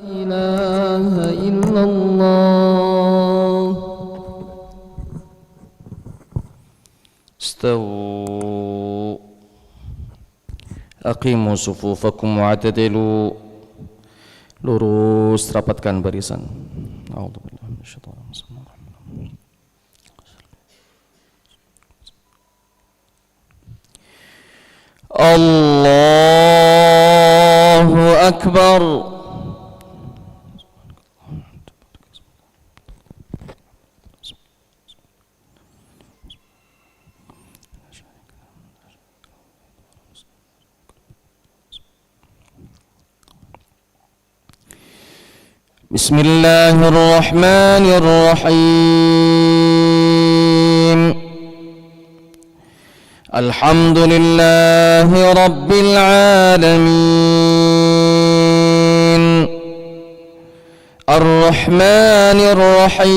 إله إلا الله. استووا aqimu sufufakum wa'tadilu. Lurus, rapatkan barisan. A'udzubillahi minasyaitonir rajim. Allahu akbar. Bismillahirrahmanirrahim. Alhamdulillahi rabbil alamin. Ar-Rahmanir Rahim.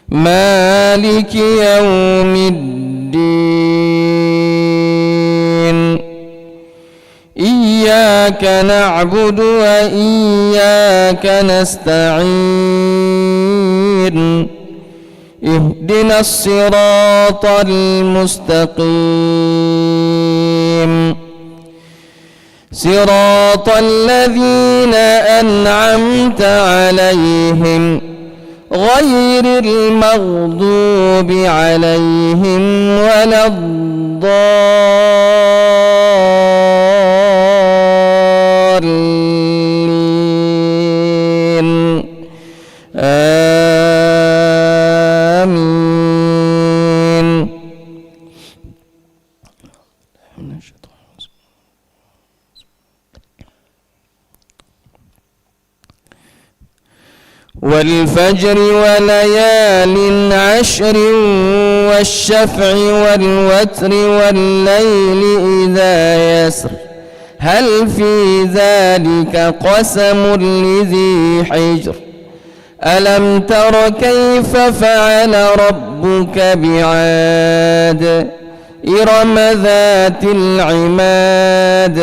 Maliki yaumiddin. Iyyaka na'budu wa iyyaka nasta'in. Ihdinas siratal mustaqim. Siratal ladzina an'amta 'alaihim ghairil maghdubi 'alaihim waladdallin. Amin. Wal fajri wa layalin 'ashrin wasyaf'i wal watri wal layli idza yasr. Hal fi dhalika qasamun lidhi hijr. Alam tara kayfa fa'ala rabbuka bi'ad. Irama dhatil 'imad.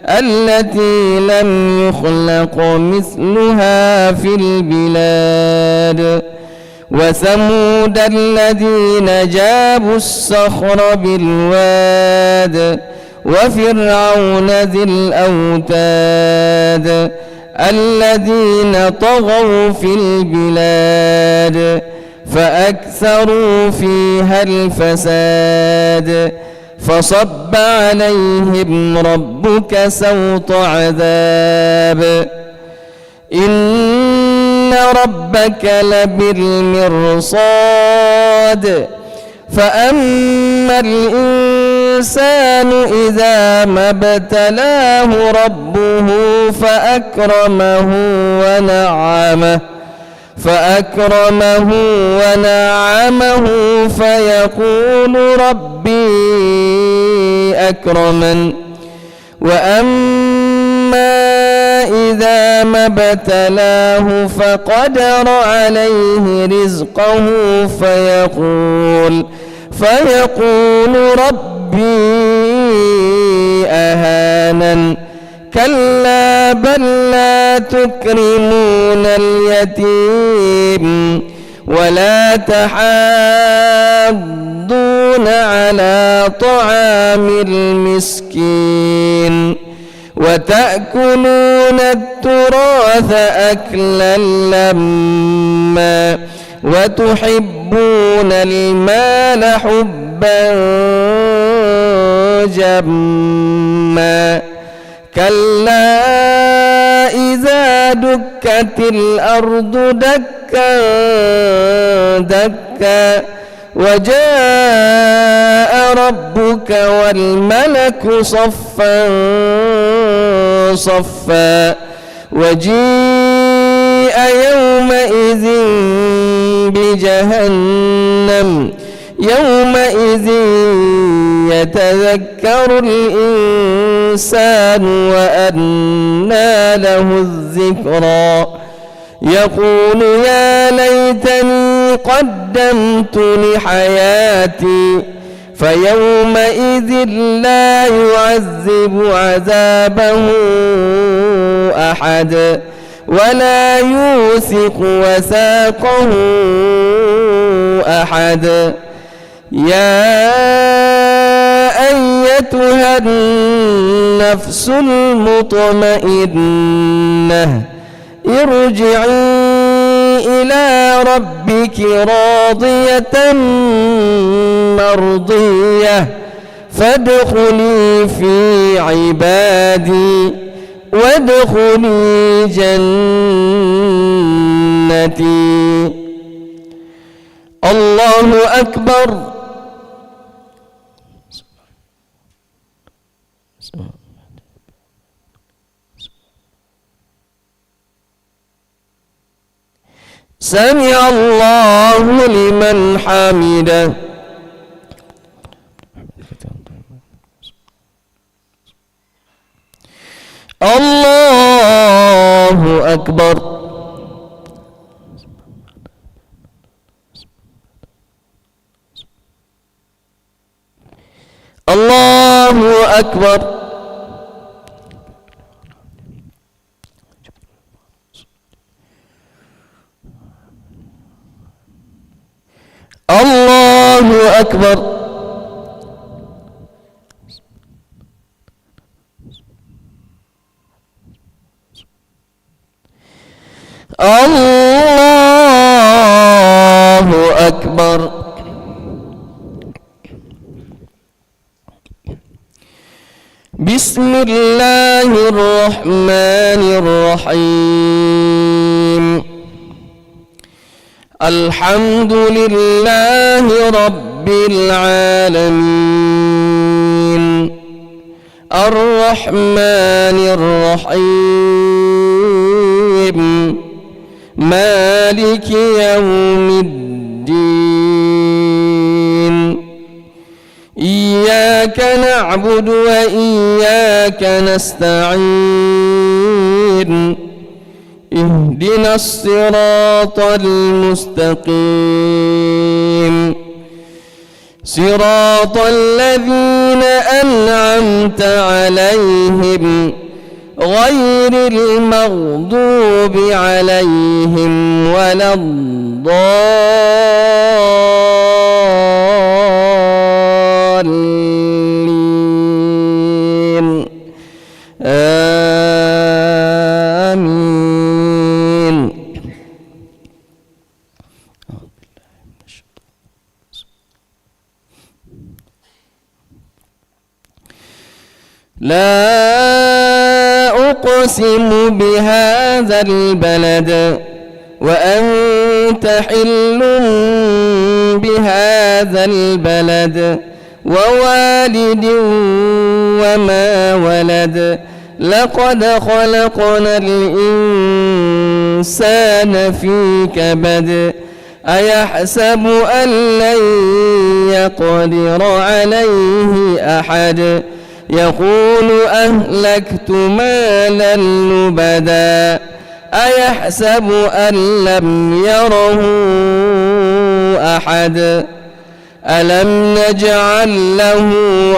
التي لم يخلق مثلها في البلاد. وثمود الذين جابوا الصخر بالواد. وفرعون ذي الأوتاد الذين طغوا في البلاد فأكثروا فيها الفساد. فصب عليهم ربك سوط عذاب. إن ربك لبالمرصاد. فأما الإنسان إذا ما ابتلاه ربه فأكرمه ونعمه فيقول ربي أكرمن. وأما إذا ما ابتلاه فقدر عليه رزقه فيقول ربي أهانن. كلا بل لا تكرمون اليتيم ولا تحاضون على طعام المسكين وتأكلون التراث أكلا لما وتحبون المال حبا جما. كلا إذا دكت الأرض دكا دكا وجاء ربك والملك صفا صفا وجيء يومئذ بجهنم. يومئذ يتذكر الإنسان وأنى له الذكرى. يقول يا ليتني قدمت لحياتي فيومئذ لا يعذب عذابه أحد ولا يوثق وثاقه أحد. يا أيتها النفس المطمئنة ارجعي إلى ربك راضية مرضية فادخلي في عبادي وادخلي جنتي. الله أكبر. سمع الله لمن حمده. الله أكبر. الله أكبر. الله أكبر. الله أكبر. بسم الله الرحمن الرحيم. الحمد لله رب العالمين الرحمن الرحيم مالك يوم الدين. إياك نعبد وإياك نستعين. اهدنا الصراط المستقيم صراط الذين أنعمت عليهم غير المغضوب عليهم ولا الضالين. آمين. لا أقسم بهذا البلد وأنت حل بهذا البلد ووالد وما ولد. لقد خلقنا الإنسان في كبد. أيحسب أن لن يقدر عليه أحد. يقول أهلكت مالا لبدا. أيحسب أن لم يره أحد. ألم نجعل له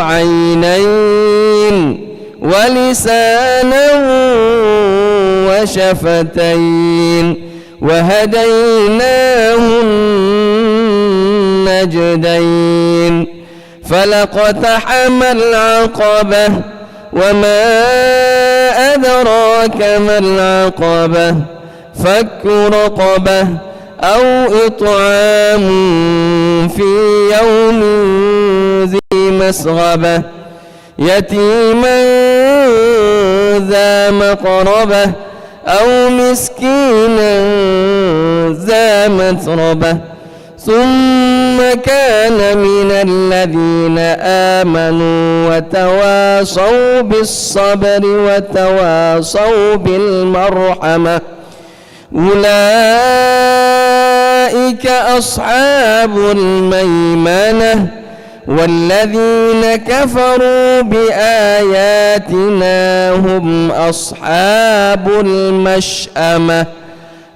عينين ولسانا وشفتين وهديناه النجدين. فلاقتحم العقبة وما أدراك ما العقبة. فك رقبة أو إطعام في يوم ذي مسغبة يتيما ذا مقربة أو مسكينا ذا متربة. ثم كان من الذين آمنوا وتواصوا بالصبر وتواصوا بالمرحمة. أولئك أصحاب الميمنة. والذين كفروا بآياتنا هم أصحاب المشأمة.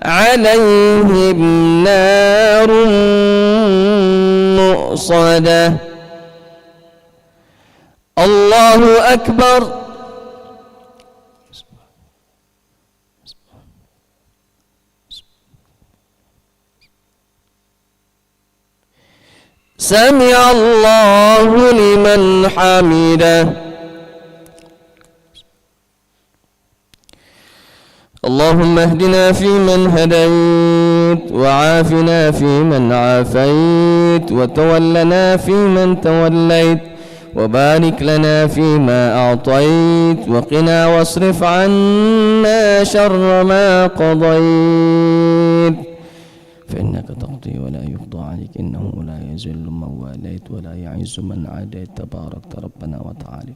عليهم نار مؤصدة. الله أكبر. سمع الله لمن حمده. اللهم اهدنا فيمن هديت، وعافنا فيمن عافيت، وتولنا فيمن توليت، وبارك لنا فيما أعطيت، وقنا واصرف عنا شر ما قضيت، فإنك تقضي ولا يقضى عليك، إنه لا يذل من واليت ولا يعز من عاديت، تباركت ربنا وتعالى.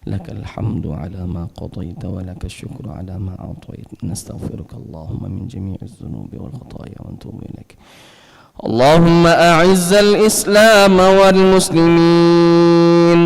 لك الحمد على ما قضيت، ولك الشكر على ما أعطيت. نستغفرك اللهم من جميع الذنوب والخطايا ونتوب إليك. اللهم أعز الإسلام والمسلمين،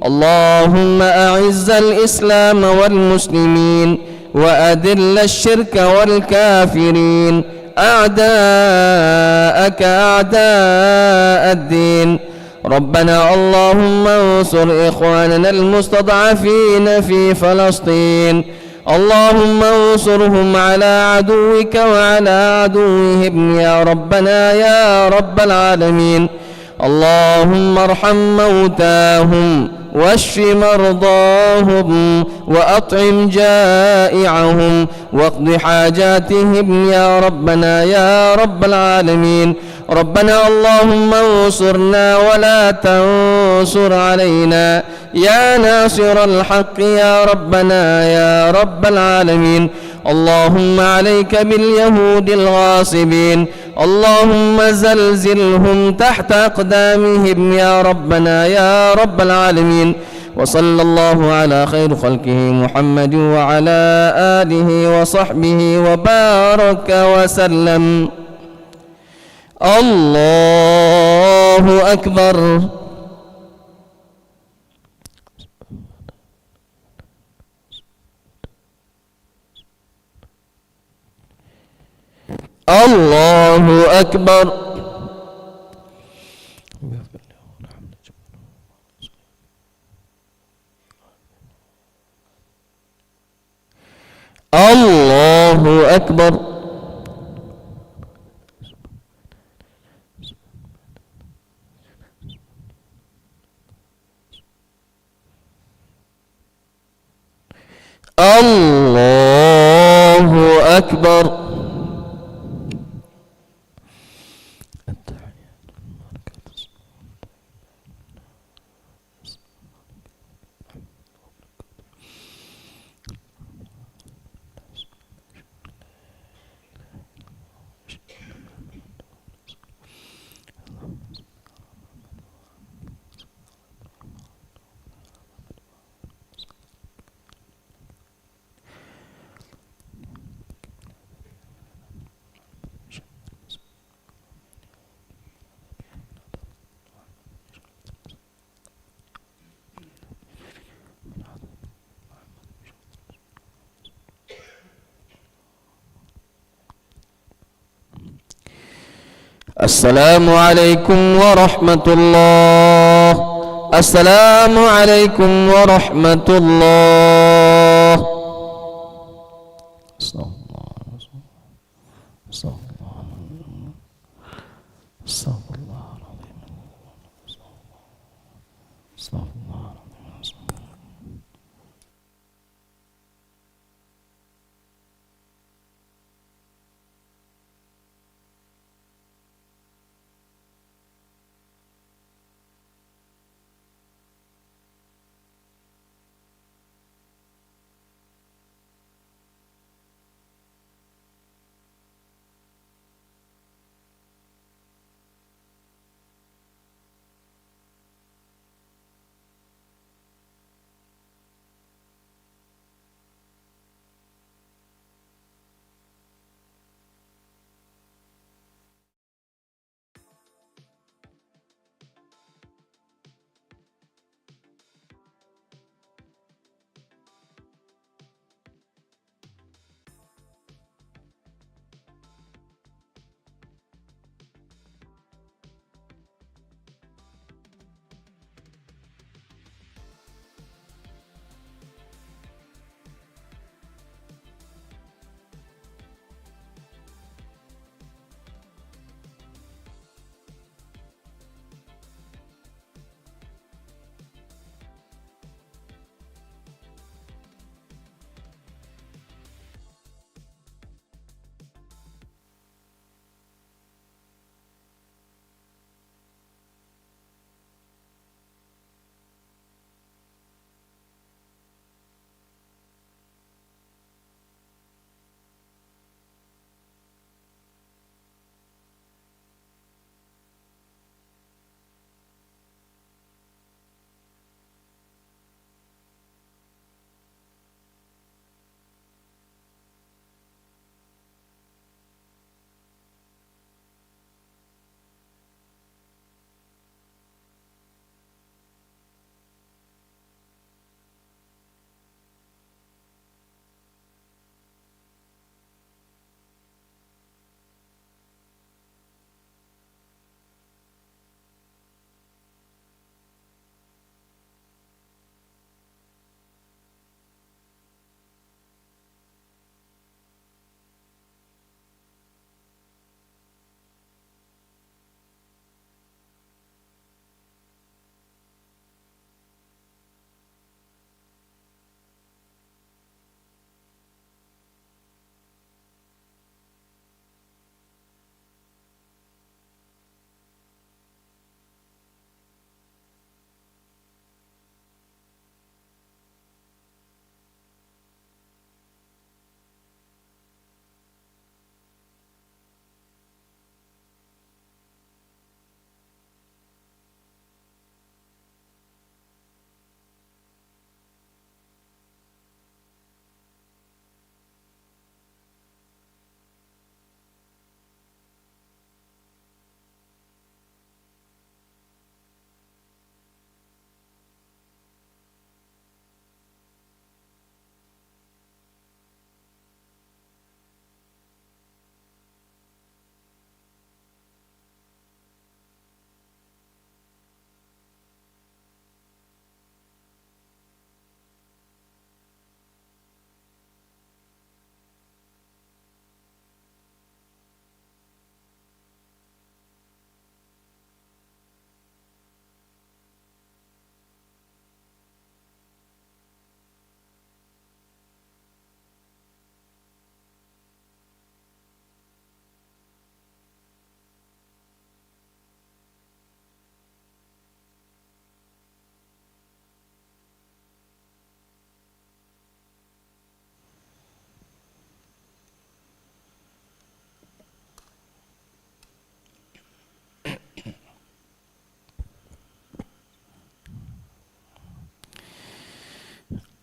اللهم أعز الإسلام والمسلمين، وأذل الشرك والكافرين، أعداءك أعداء الدين. ربنا اللهم انصر إخواننا المستضعفين في فلسطين، اللهم انصرهم على عدوك وعلى عدوهم يا ربنا يا رب العالمين. اللهم ارحم موتاهم، واشف مرضاهم، وأطعم جائعهم، واقض حاجاتهم يا ربنا يا رب العالمين. ربنا اللهم انصرنا ولا تنصر علينا، يا ناصر الحق يا ربنا يا رب العالمين. اللهم عليك باليهود الغاصبين، اللهم زلزلهم تحت أقدامهم يا ربنا يا رب العالمين. وصلى الله على خير خلقه محمد وعلى آله وصحبه وبارك وسلم. الله أكبر. الله أكبر. الله أكبر. الله أكبر. السلام عليكم ورحمة الله. السلام عليكم ورحمة الله. استغفر الله العظيم. استغفر الله العظيم.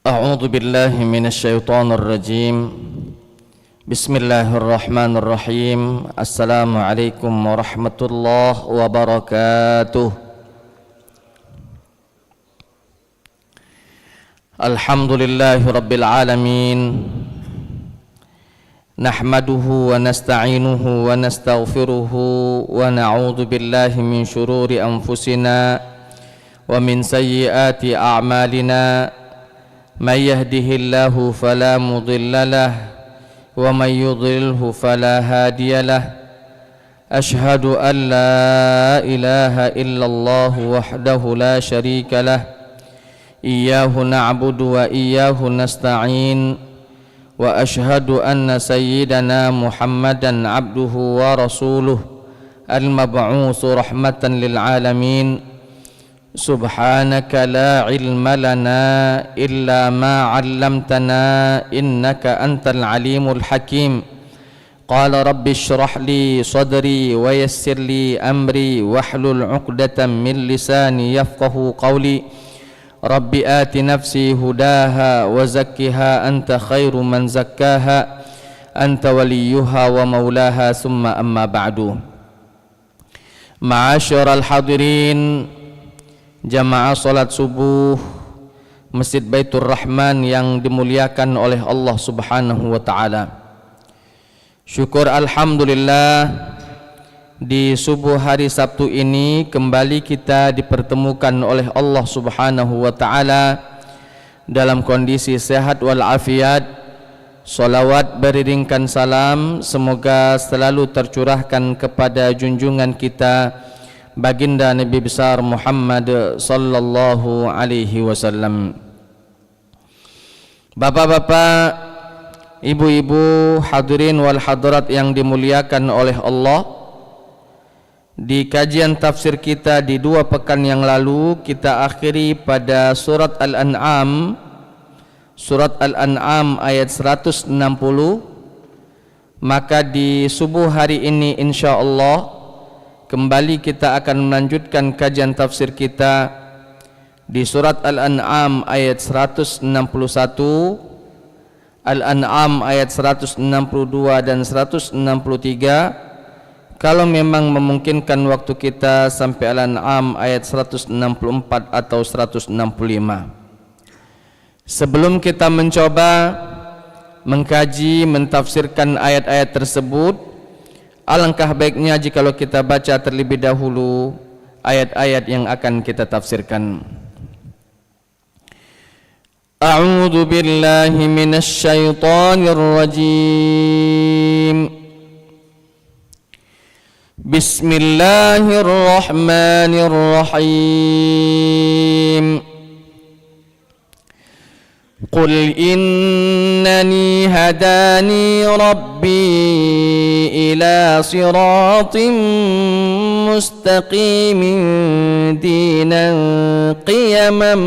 A'udzu billahi minasyaitonir rajim. Bismillahirrahmanirrahim. Assalamualaikum warahmatullahi wabarakatuh. Alhamdulillahi rabbil alamin. Nahmaduhu wa nasta'inuhu wa nastaghfiruhu wa na'udzu billahi min syururi anfusina wa min sayyiati a'malina. May yahdihillahu fala mudilla lahu wa may yudlilhu fala hadiya lahu. Ashhadu an la ilaha illallah wahdahu la syarika lahu. Iyyahu na'budu wa iyyahu nasta'in. Wa ashhadu anna sayyidana Muhammadan abduhu wa rasuluh al-mab'utsu rahmatan lil alamin. Subhanaka la ilma lana illa ma 'allamtana innaka antal alimul hakim. Qala rabbi shrah li sadri wa yassir li amri wahlul 'uqdatam min lisani yafqahu qawli. Rabbi ati nafsi hudaha wa zakkiha anta khairu man zakkaha anta waliyuha wa maulaha summa amma ba'du. Ma'asyiral hadirin, jamaah salat subuh Masjid Baitur Rahman yang dimuliakan oleh Allah Subhanahu wa taala. Syukur alhamdulillah, di subuh hari Sabtu ini kembali kita dipertemukan oleh Allah Subhanahu wa taala dalam kondisi sehat wal afiat. Salawat beriringkan salam semoga selalu tercurahkan kepada junjungan kita baginda Nabi besar Muhammad sallallahu alaihi wasallam. Bapak-bapak, ibu-ibu, hadirin wal hadirat yang dimuliakan oleh Allah, di kajian tafsir kita di 2 pekan yang lalu kita akhiri pada surat Al-An'am, surat Al-An'am ayat 160. Maka di subuh hari ini insyaallah kembali kita akan melanjutkan kajian tafsir kita di surat Al-An'am ayat 161, Al-An'am ayat 162 dan 163. Kalau memang memungkinkan waktu kita sampai Al-An'am ayat 164 atau 165. Sebelum kita mencoba mengkaji, mentafsirkan ayat-ayat tersebut, alangkah baiknya jikalau kita baca terlebih dahulu ayat-ayat yang akan kita tafsirkan. A'udzu billahi minasy syaithanir rajim. Bismillahirrahmanirrahim. Qul innani hadani rabbi ila siratin mustaqimin dinan qiyaman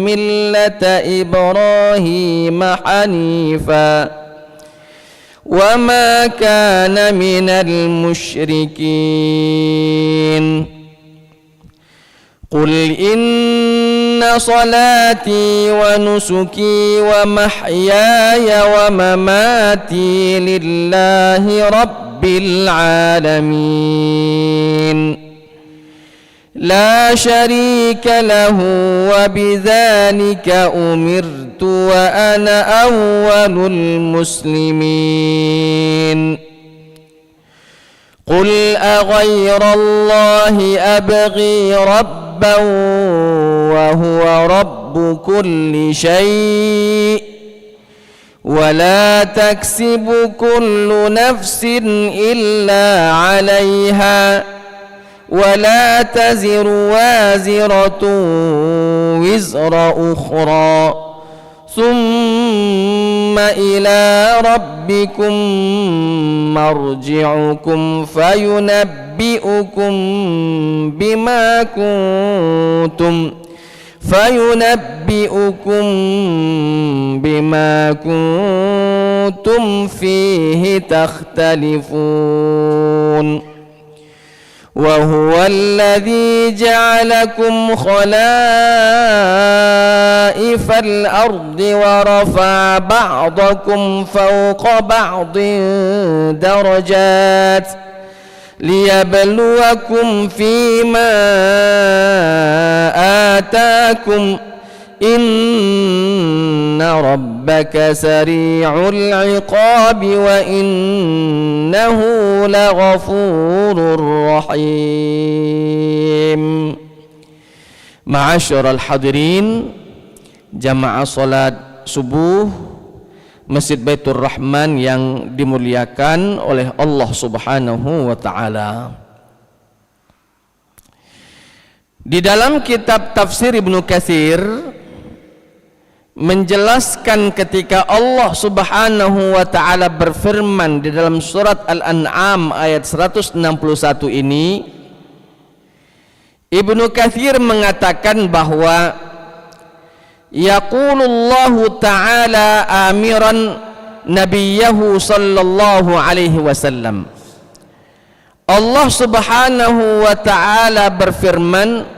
millata Ibrahim hanifa وما كان من المشركين قل إن صلاتي ونسكي ومحياي ومماتي لله رب العالمين لا شريك له وبذلك أمرت وأنا أول المسلمين قل أغير الله أبغي ربا وهو رب كل شيء ولا تكسب كل نفس إلا عليها ولا تزر وازرة وزر أخرى ثم إلى ربكم مرجعكم فينبئكم بما كنتم فيه تختلفون وهو الذي جعلكم خلائف طرائف الأرض ورفع بعضكم فوق بعض درجات ليبلوكم فيما آتاكم إن ربك سريع العقاب وإنه لغفور رحيم. Ma'asyiral hadirin, jamaah salat subuh Masjid Baitur Rahman yang dimuliakan oleh Allah Subhanahu wa taala. Di dalam kitab tafsir Ibnu Katsir menjelaskan ketika Allah Subhanahu wa taala berfirman di dalam surat Al-An'am ayat 161 ini, Ibnu Katsir mengatakan bahwa yaqulullahu ta'ala amiran nabiyahu sallallahu alaihi wasallam, Allah Subhanahu wa ta'ala berfirman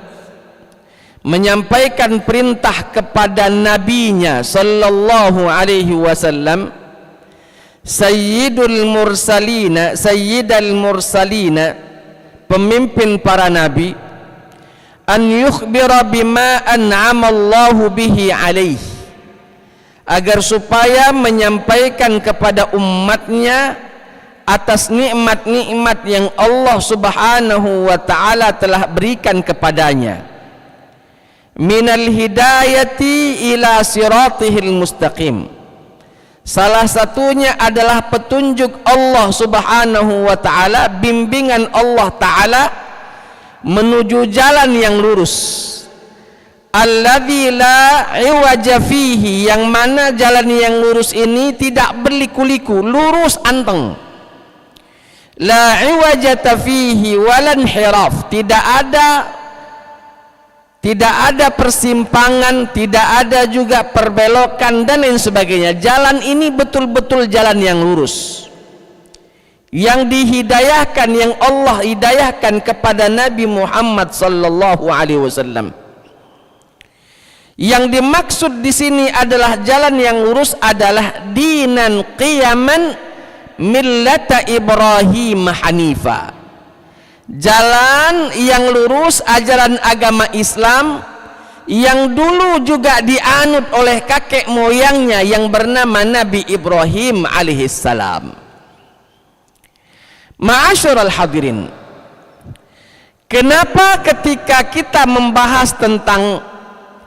menyampaikan perintah kepada nabinya sallallahu alaihi wasallam, sayyidul mursalina, pemimpin para nabi, an yukhbira bima an'ama Allahu bihi alaih, agar supaya menyampaikan kepada umatnya atas nikmat-nikmat yang Allah Subhanahu wa taala telah berikan kepadanya, minal hidayati ila siratihil mustaqim, salah satunya adalah petunjuk Allah Subhanahu wa taala, bimbingan Allah taala menuju jalan yang lurus, alladzi la iwaja fihi, yang mana jalan yang lurus ini tidak berliku-liku, lurus anteng, la iwajata fihi walan hiraf, tidak ada persimpangan, tidak ada juga perbelokan dan lain sebagainya. Jalan ini betul-betul jalan yang lurus, yang dihidayahkan, yang Allah hidayahkan kepada Nabi Muhammad sallallahu alaihi wasallam. Yang dimaksud di sini adalah jalan yang lurus adalah dinan qiyaman millata Ibrahim hanifa, jalan yang lurus, ajaran agama Islam yang dulu juga dianut oleh kakek moyangnya yang bernama Nabi Ibrahim alaihissalam. Ma'asyiral hadirin, kenapa ketika kita membahas tentang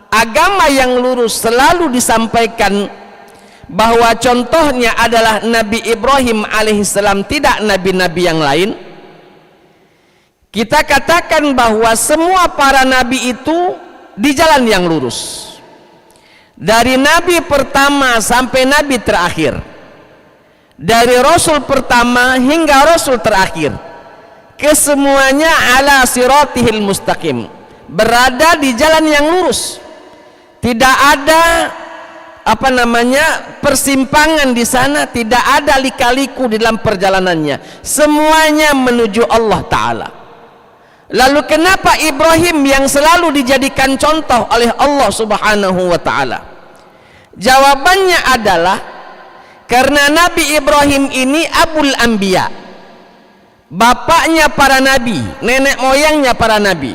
agama yang lurus selalu disampaikan bahwa contohnya adalah Nabi Ibrahim alaihissalam, tidak nabi-nabi yang lain? Kita katakan bahwa semua para nabi itu di jalan yang lurus, dari nabi pertama sampai nabi terakhir, dari rasul pertama hingga rasul terakhir, kesemuanya ala siratihil mustaqim, berada di jalan yang lurus, tidak ada persimpangan di sana, tidak ada lika-liku di dalam perjalanannya, semuanya menuju Allah taala. Lalu kenapa Ibrahim yang selalu dijadikan contoh oleh Allah Subhanahu wa taala? Jawabannya adalah karena Nabi Ibrahim ini abul anbiya, bapaknya para nabi, nenek moyangnya para nabi.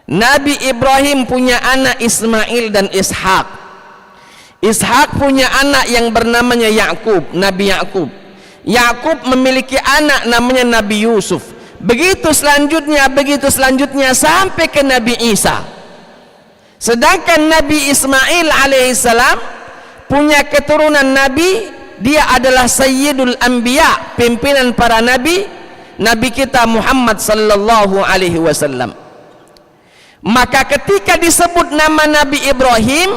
Nabi Ibrahim punya anak Ismail dan Ishak. Ishak punya anak yang bernamanya Yakub, Nabi Yakub. Yakub memiliki anak namanya Nabi Yusuf. Begitu selanjutnya sampai ke Nabi Isa. Sedangkan Nabi Ismail alaihissalam punya keturunan nabi, dia adalah sayyidul anbiya, pimpinan para nabi, nabi kita Muhammad sallallahu alaihi wasallam. Maka ketika disebut nama Nabi Ibrahim,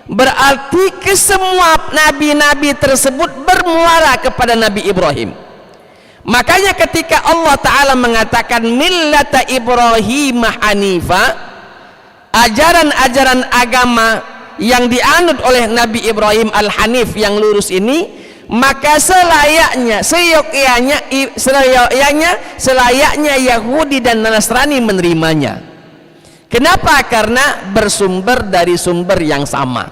berarti kesemua nabi-nabi tersebut bermuara kepada Nabi Ibrahim. Makanya ketika Allah Ta'ala mengatakan millata Ibrahim hanifa, ajaran-ajaran agama yang dianut oleh Nabi Ibrahim al-Hanif yang lurus ini, maka selayaknya Yahudi dan Nasrani menerimanya. Kenapa? Karena bersumber dari sumber yang sama,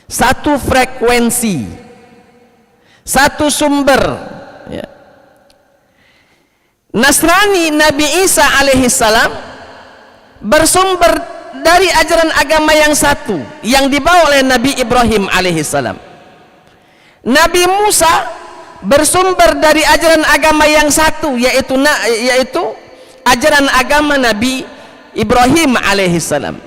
satu frekuensi, satu sumber, ya. Nasrani Nabi Isa alaihissalam bersumber dari ajaran agama yang satu yang dibawa oleh Nabi Ibrahim alaihissalam. Nabi Musa bersumber dari ajaran agama yang satu, yaitu ajaran agama Nabi Ibrahim alaihissalam.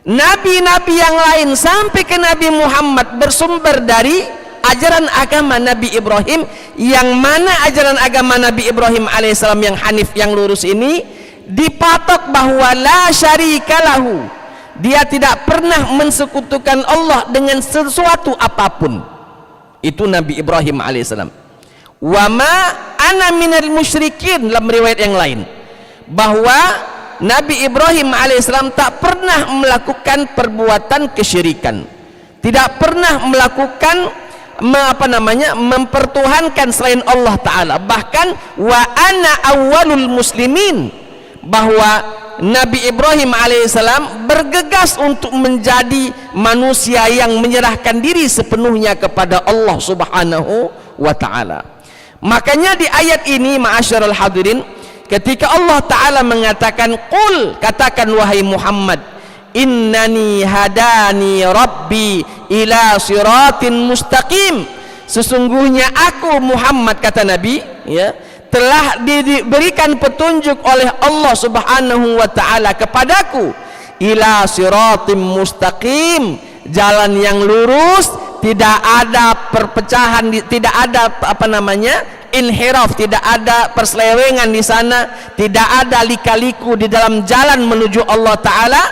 Nabi-nabi yang lain sampai ke Nabi Muhammad bersumber dari ajaran agama Nabi Ibrahim, yang mana ajaran agama Nabi Ibrahim alaihissalam yang hanif, yang lurus ini dipatok bahwa la syarikalahu, dia tidak pernah mensekutukan Allah dengan sesuatu apapun. Itu Nabi Ibrahim alaihissalam. Wa ma ana minal musyrikin, dalam riwayat yang lain bahwa Nabi Ibrahim alaihissalam tak pernah melakukan perbuatan kesyirikan, tidak pernah melakukan mempertuhankan selain Allah Ta'ala. Bahkan wa ana awwalul muslimin, bahwa Nabi Ibrahim alaihissalam bergegas untuk menjadi manusia yang menyerahkan diri sepenuhnya kepada Allah Subhanahu wa Ta'ala. Makanya di ayat ini, ma'asyiral hadirin, ketika Allah Ta'ala mengatakan, qul, katakan wahai Muhammad, innani hadani rabbi ila siratin mustaqim, sesungguhnya aku Muhammad, kata Nabi, ya, telah diberikan petunjuk oleh Allah Subhanahu wa Ta'ala kepadaku ila siratim mustaqim, jalan yang lurus, tidak ada perpecahan, tidak ada inhiraf, tidak ada perselewengan di sana, tidak ada lika-liku di dalam jalan menuju Allah Ta'ala.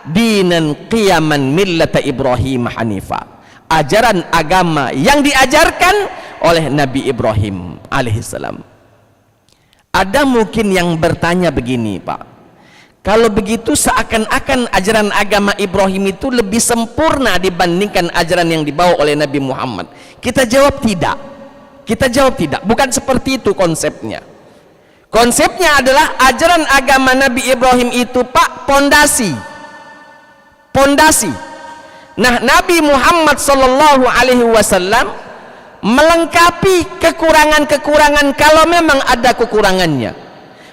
Dinan qiyaman millata Ibrahim hanifa, ajaran agama yang diajarkan oleh Nabi Ibrahim alaihissalam. Ada mungkin yang bertanya begini, Pak, kalau begitu seakan-akan ajaran agama Ibrahim itu lebih sempurna dibandingkan ajaran yang dibawa oleh Nabi Muhammad. Kita jawab tidak. Kita jawab tidak, bukan seperti itu konsepnya. Konsepnya adalah ajaran agama Nabi Ibrahim itu, Pak, pondasi. Nah, Nabi Muhammad sallallahu alaihi wasallam melengkapi kekurangan-kekurangan kalau memang ada kekurangannya,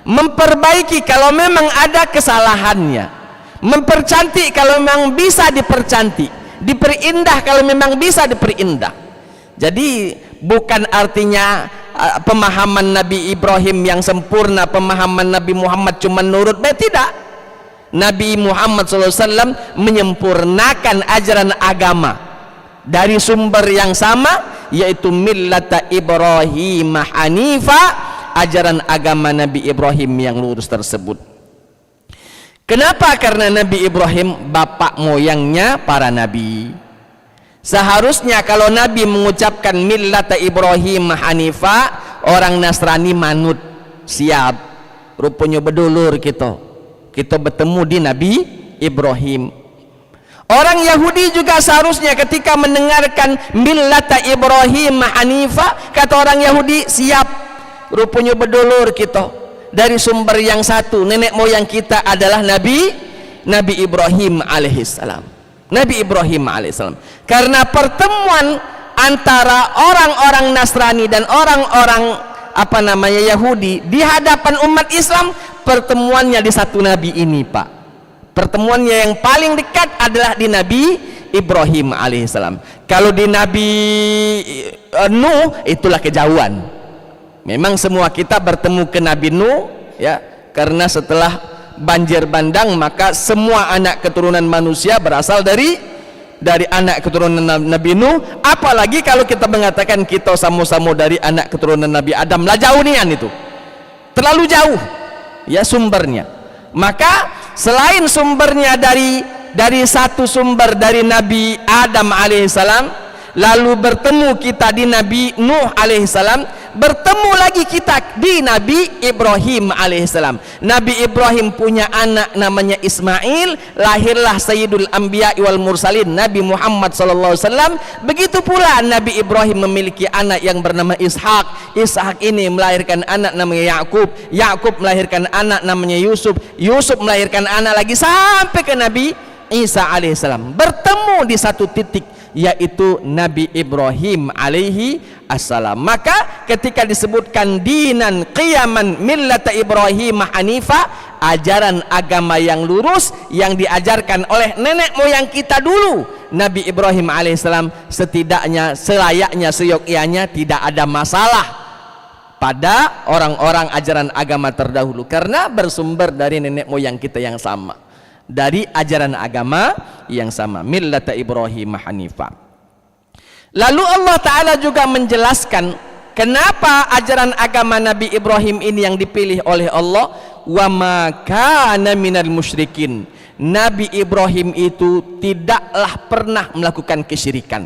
memperbaiki kalau memang ada kesalahannya, mempercantik kalau memang bisa dipercantik, diperindah kalau memang bisa diperindah. Jadi bukan artinya pemahaman Nabi Ibrahim yang sempurna, pemahaman Nabi Muhammad cuma nurut, tidak. Nabi Muhammad SAW menyempurnakan ajaran agama dari sumber yang sama, yaitu millata Ibrahim hanifa, ajaran agama Nabi Ibrahim yang lurus tersebut. Kenapa? Karena Nabi Ibrahim bapak moyangnya para nabi. Seharusnya kalau Nabi mengucapkan millata Ibrahim hanifa, orang Nasrani manut, siap, rupanya bedulur kita bertemu di Nabi Ibrahim. Orang Yahudi juga seharusnya ketika mendengarkan millata Ibrahim hanifa, kata orang Yahudi, siap, rupanya bedulur kita dari sumber yang satu, nenek moyang kita adalah Nabi Ibrahim alaihissalam. Nabi Ibrahim alaihissalam. Karena pertemuan antara orang-orang Nasrani dan orang-orang Yahudi di hadapan umat Islam, pertemuannya di satu Nabi ini, Pak. Pertemuannya yang paling dekat adalah di Nabi Ibrahim alaihissalam. Kalau di Nabi Nuh, itulah kejauhan. Memang semua kita bertemu ke Nabi Nuh, ya, karena setelah banjir bandang maka semua anak keturunan manusia berasal dari anak keturunan Nabi Nuh. Apalagi kalau kita mengatakan kita sama-sama dari anak keturunan Nabi Adam, lah jauh nian, itu terlalu jauh ya sumbernya. Maka selain sumbernya dari satu sumber dari Nabi Adam alaihissalam, lalu bertemu kita di Nabi Nuh alaihissalam, bertemu lagi kita di Nabi Ibrahim alaihissalam. Nabi Ibrahim punya anak namanya Ismail, lahirlah Sayyidul Anbiya wal Mursalin Nabi Muhammad sallallahu alaihi wasallam. Begitu pula Nabi Ibrahim memiliki anak yang bernama Ishak. Ishak ini melahirkan anak namanya Yakub. Yakub melahirkan anak namanya Yusuf. Yusuf melahirkan anak lagi sampai ke Nabi Isa alaihissalam. Bertemu di satu titik, yaitu Nabi Ibrahim alaihi assalam. Maka ketika disebutkan dinan qiyaman millata Ibrahim hanifa, ajaran agama yang lurus yang diajarkan oleh nenek moyang kita dulu, Nabi Ibrahim alaihissalam, setidaknya selayaknya seyogyanya tidak ada masalah pada orang-orang ajaran agama terdahulu, karena bersumber dari nenek moyang kita yang sama, dari ajaran agama yang sama, millata Ibrahim hanifa. Lalu Allah Ta'ala juga menjelaskan kenapa ajaran agama Nabi Ibrahim ini yang dipilih oleh Allah. Wa ma kana minal musyrikin, Nabi Ibrahim itu tidaklah pernah melakukan kesyirikan.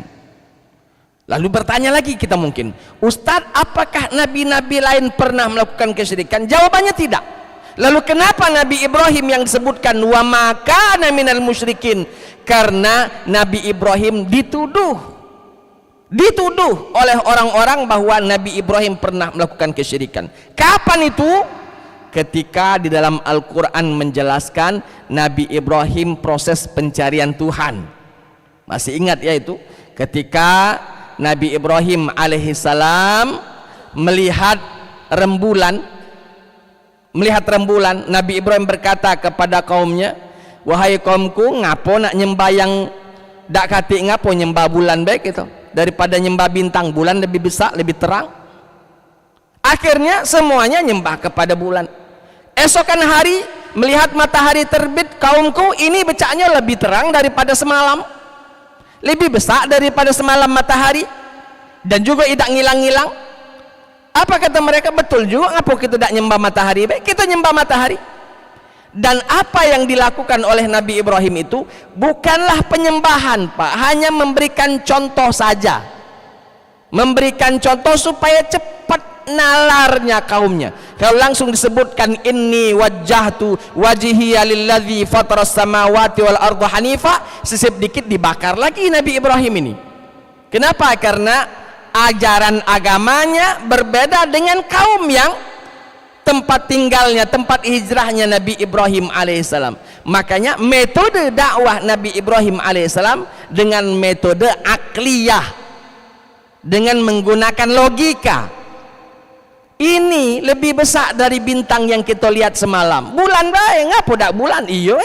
Lalu bertanya lagi kita mungkin, Ustadz, apakah nabi-nabi lain pernah melakukan kesyirikan? Jawabannya tidak. Lalu kenapa Nabi Ibrahim yang disebutkan wa ma kana minal musyrikin? Karena Nabi Ibrahim dituduh oleh orang-orang bahwa Nabi Ibrahim pernah melakukan kesyirikan. Kapan itu? Ketika di dalam Al-Quran menjelaskan Nabi Ibrahim proses pencarian Tuhan. Masih ingat ya itu? Ketika Nabi Ibrahim alaihissalam melihat rembulan, Nabi Ibrahim berkata kepada kaumnya, wahai kaumku, ngapo nak nyembah yang dak kati, ngapo nyembah bulan baik itu daripada nyembah bintang? Bulan lebih besar, lebih terang. Akhirnya semuanya nyembah kepada bulan. Esokan hari melihat matahari terbit, kaumku, ini becaknya lebih terang daripada semalam, lebih besar daripada semalam matahari, dan juga tidak ngilang-ngilang. Apa kata mereka? Betul juga, ngapa kita tidak nyembah matahari? Baik, kita nyembah matahari. Dan apa yang dilakukan oleh Nabi Ibrahim itu bukanlah penyembahan, Pak, hanya memberikan contoh saja, memberikan contoh supaya cepat nalarnya kaumnya. Kalau langsung disebutkan inni wajjahtu wajhiya lilladzi fataras samawati wal arda hanifa, sisip dikit dibakar lagi Nabi Ibrahim ini. Kenapa? Karena ajaran agamanya berbeda dengan kaum yang tempat tinggalnya, tempat hijrahnya Nabi Ibrahim alaihissalam. Makanya metode dakwah Nabi Ibrahim alaihissalam dengan metode akliyah, dengan menggunakan logika. Ini lebih besar dari bintang yang kita lihat semalam. Bulan baik, ngapa dak bulan? Iyo,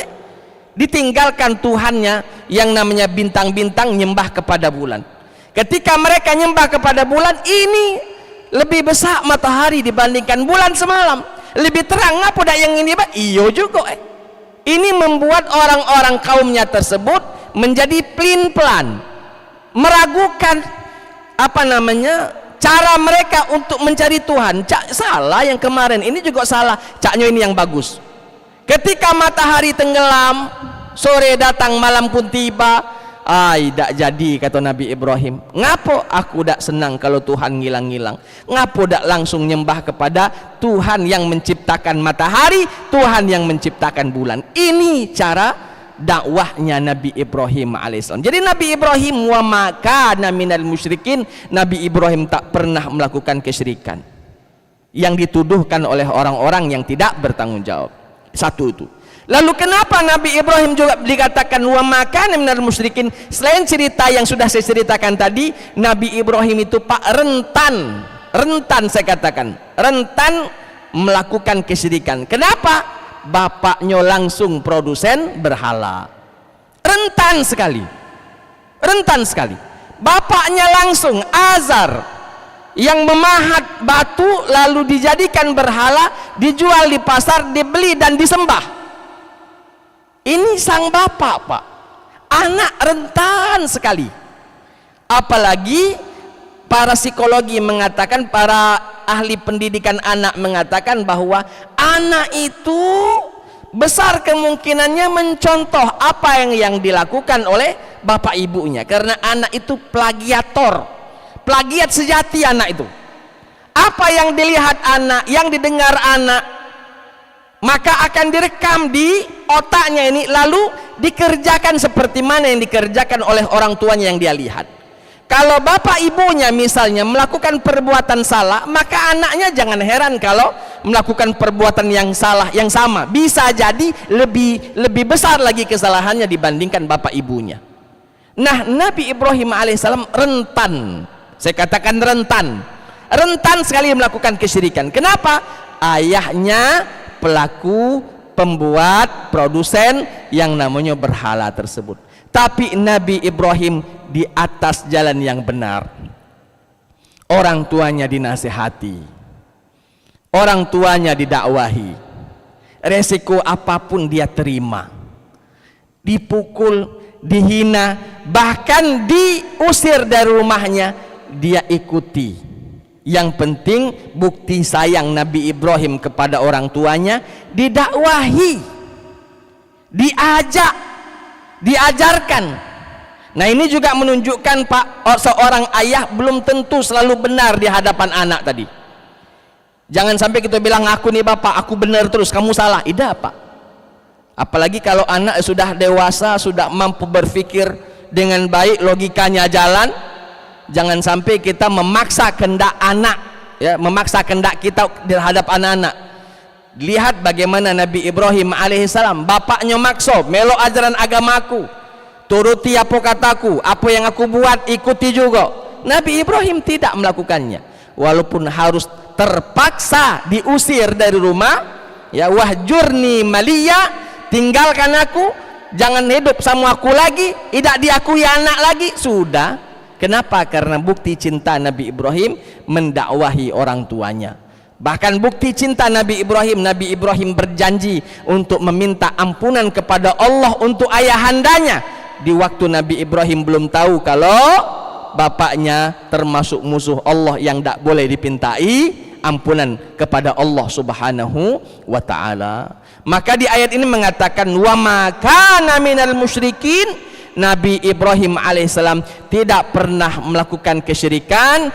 ditinggalkan Tuhannya yang namanya bintang-bintang, nyembah kepada bulan. Ketika mereka nyembah kepada bulan, ini lebih besar matahari dibandingkan bulan semalam, lebih terang, ngapa dak yang ini, Pak? Iyo juga. Ini membuat orang-orang kaumnya tersebut menjadi pelin-pelan, meragukan cara mereka untuk mencari Tuhan. Salah yang kemarin, ini juga salah, caknya ini yang bagus. Ketika matahari tenggelam, sore datang, malam pun tiba, dak jadi, kata Nabi Ibrahim. Ngapo aku dak senang kalau Tuhan ngilang-ngilang? Ngapo dak langsung nyembah kepada Tuhan yang menciptakan matahari, Tuhan yang menciptakan bulan? Ini cara dakwahnya Nabi Ibrahim alaihissalam. Jadi Nabi Ibrahim wa ma kana minal musyrikin, Nabi Ibrahim tak pernah melakukan kesyirikan yang dituduhkan oleh orang-orang yang tidak bertanggung jawab. Satu itu. Lalu kenapa Nabi Ibrahim juga dikatakan wa ma kana minal musyrikin? Selain cerita yang sudah saya ceritakan tadi, Nabi Ibrahim itu Pak rentan saya katakan, rentan melakukan kesyirikan. Kenapa? Bapaknya langsung produsen berhala, rentan sekali. Bapaknya langsung Azar yang memahat batu lalu dijadikan berhala, dijual di pasar, dibeli dan disembah. Ini sang bapak, Pak. Anak rentan sekali. Apalagi para psikologi mengatakan, para ahli pendidikan anak mengatakan bahwa anak itu besar kemungkinannya mencontoh apa yang dilakukan oleh bapak ibunya, karena anak itu plagiator, plagiat sejati anak itu. Apa yang dilihat anak, yang didengar anak, maka akan direkam di otaknya ini, lalu dikerjakan seperti mana yang dikerjakan oleh orang tuanya yang dia lihat. Kalau bapak ibunya misalnya melakukan perbuatan salah, maka anaknya jangan heran kalau melakukan perbuatan yang salah yang sama, bisa jadi lebih besar lagi kesalahannya dibandingkan bapak ibunya. Nah, Nabi Ibrahim alaihissalam rentan, saya katakan rentan sekali melakukan kesyirikan. Kenapa? Ayahnya pelaku, pembuat, produsen yang namanya berhala tersebut. Tapi Nabi Ibrahim di atas jalan yang benar. Orang tuanya dinasihati, orang tuanya didakwahi, resiko apapun dia terima, dipukul, dihina, bahkan diusir dari rumahnya, dia ikuti. Yang penting bukti sayang Nabi Ibrahim kepada orang tuanya, didakwahi, diajak, diajarkan. Nah, ini juga menunjukkan Pak, seorang ayah belum tentu selalu benar di hadapan anak tadi. Jangan sampai kita bilang, aku nih bapak, aku benar terus, kamu salah. Tidak Pak. Apalagi kalau anak sudah dewasa, sudah mampu berpikir dengan baik, logikanya jalan. Jangan sampai kita memaksa kehendak anak, ya, memaksa kehendak kita terhadap anak-anak. Lihat bagaimana Nabi Ibrahim alaihissalam, bapaknya makso, melo ajaran agamaku, turuti apa kataku, apa yang aku buat ikuti juga. Nabi Ibrahim tidak melakukannya, walaupun harus terpaksa diusir dari rumah, ya, wahjurni maliya, tinggalkan aku, jangan hidup sama aku lagi, tidak diakui anak lagi, sudah. Kenapa? Karena bukti cinta Nabi Ibrahim mendakwahi orang tuanya. Bahkan bukti cinta Nabi Ibrahim berjanji untuk meminta ampunan kepada Allah untuk ayahandanya di waktu Nabi Ibrahim belum tahu kalau bapaknya termasuk musuh Allah yang tidak boleh dipintai ampunan kepada Allah Subhanahu wa ta'ala. Maka di ayat ini mengatakan, wa ma kana minal musyrikin. Nabi Ibrahim alaihissalam tidak pernah melakukan kesyirikan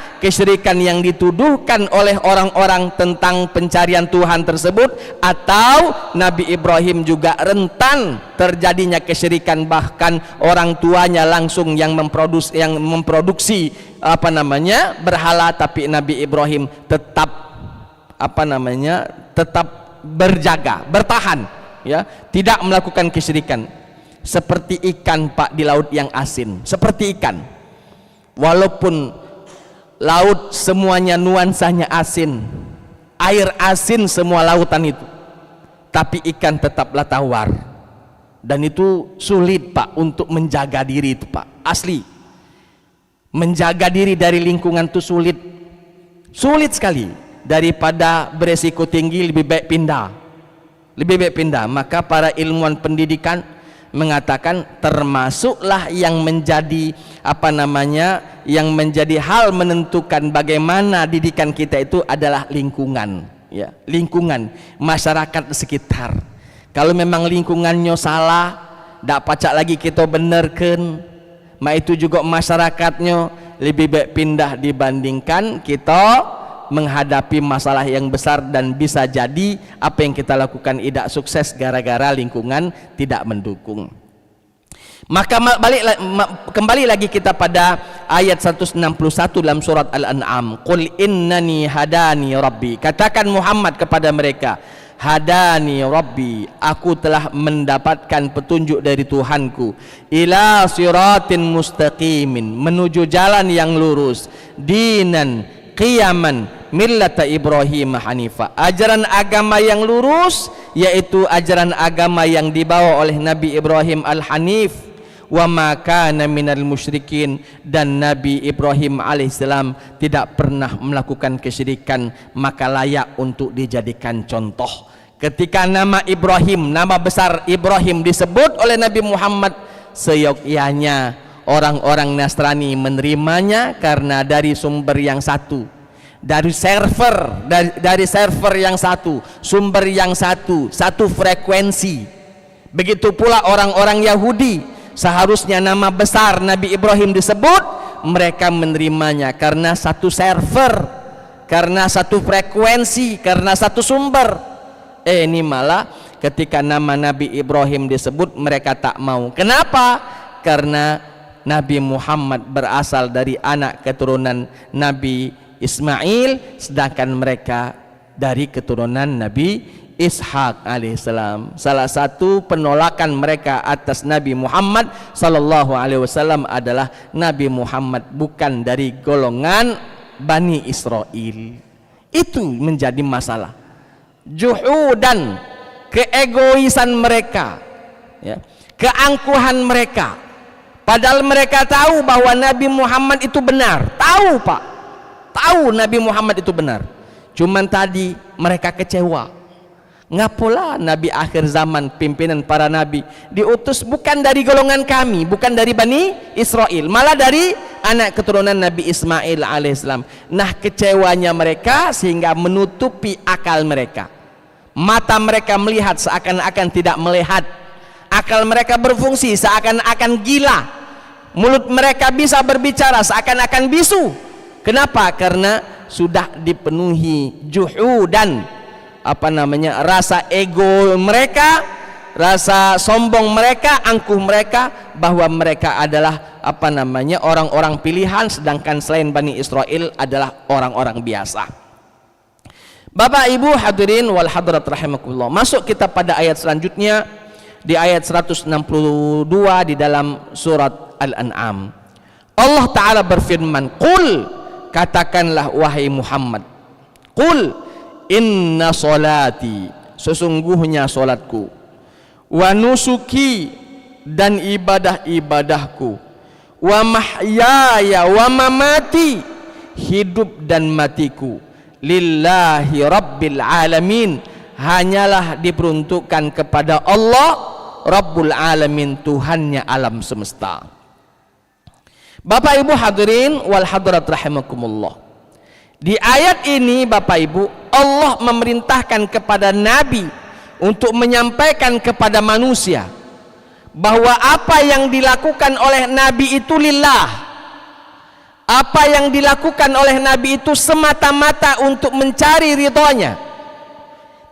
yang dituduhkan oleh orang-orang tentang pencarian Tuhan tersebut, atau Nabi Ibrahim juga rentan terjadinya kesyirikan, bahkan orang tuanya langsung yang memproduksi berhala, tapi Nabi Ibrahim tetap tetap berjaga, bertahan, ya, tidak melakukan kesyirikan. Seperti ikan Pak di laut yang asin, seperti ikan, walaupun laut semuanya nuansanya asin, air asin semua lautan itu, tapi ikan tetaplah tawar. Dan itu sulit Pak untuk menjaga diri itu Pak, asli. Menjaga diri dari lingkungan itu sulit sekali. Daripada beresiko tinggi, lebih baik pindah. Maka para ilmuwan pendidikan mengatakan termasuklah yang menjadi yang menjadi hal menentukan bagaimana didikan kita itu adalah lingkungan, ya, lingkungan masyarakat sekitar. Kalau memang lingkungannya salah, tidak pacak lagi kita benarkan, itu juga masyarakatnya lebih baik pindah dibandingkan kita menghadapi masalah yang besar dan bisa jadi apa yang kita lakukan tidak sukses gara-gara lingkungan tidak mendukung. Maka kembali lagi kita pada ayat 161 dalam surat Al-An'am, qul innani hadani rabbi, katakan Muhammad kepada mereka, hadani rabbi, aku telah mendapatkan petunjuk dari Tuhanku, ila siratin mustaqimin, menuju jalan yang lurus, dinan qiyaman millata Ibrahim hanifa, ajaran agama yang lurus, yaitu ajaran agama yang dibawa oleh Nabi Ibrahim al-Hanif, wa ma kana minal musyrikin, dan Nabi Ibrahim alaihissalam tidak pernah melakukan kesyirikan, maka layak untuk dijadikan contoh. Ketika nama Ibrahim, nama besar Ibrahim disebut oleh Nabi Muhammad, seyogyanya orang-orang Nasrani menerimanya karena dari sumber yang satu, dari server yang satu, sumber yang satu frekuensi. Begitu pula orang-orang Yahudi, seharusnya nama besar Nabi Ibrahim disebut, mereka menerimanya karena satu server, karena satu frekuensi, karena satu sumber. Ini malah ketika nama Nabi Ibrahim disebut mereka tak mau. Kenapa? Karena Nabi Muhammad berasal dari anak keturunan Nabi Ismail, sedangkan mereka dari keturunan Nabi Ishak alaihissalam. Salah satu penolakan mereka atas Nabi Muhammad sallallahu alaihi wasallam adalah Nabi Muhammad bukan dari golongan Bani Israel. Itu menjadi masalah. Juhudan, keegoisan mereka, ya, keangkuhan mereka. Padahal mereka tahu bahwa Nabi Muhammad itu benar. Tahu, Pak. Tahu Nabi Muhammad itu benar. Cuman tadi mereka kecewa. Ngapola Nabi akhir zaman, pimpinan para nabi diutus bukan dari golongan kami, bukan dari Bani Israel, malah dari anak keturunan Nabi Ismail alaihissalam. Nah, kecewanya mereka sehingga menutupi akal mereka. Mata mereka melihat seakan-akan tidak melihat, akal mereka berfungsi seakan-akan gila, mulut mereka bisa berbicara seakan-akan bisu. Kenapa? Karena sudah dipenuhi juhudan, rasa ego mereka, rasa sombong mereka, angkuh mereka, bahwa mereka adalah orang-orang pilihan, sedangkan selain Bani Israel adalah orang-orang biasa. Bapak Ibu hadirin wal hadirat rahimakumullah. Masuk kita pada ayat selanjutnya, di ayat 162 di dalam surat Al-An'am. Allah Ta'ala berfirman, "Qul," katakanlah wahai Muhammad, "Qul inna solati," sesungguhnya solatku, "wa nusuki," dan ibadah-ibadahku, "wa mahyaya wa mamati," hidup dan matiku, "lillahi rabbil alamin," hanyalah diperuntukkan kepada Allah Rabbul Alamin, Tuhannya alam semesta. Bapak Ibu hadirin wal hadirat rahimakumullah. Di ayat ini Bapak Ibu, Allah memerintahkan kepada Nabi untuk menyampaikan kepada manusia bahwa apa yang dilakukan oleh Nabi itu lillah. Apa yang dilakukan oleh Nabi itu semata-mata untuk mencari ridhonya.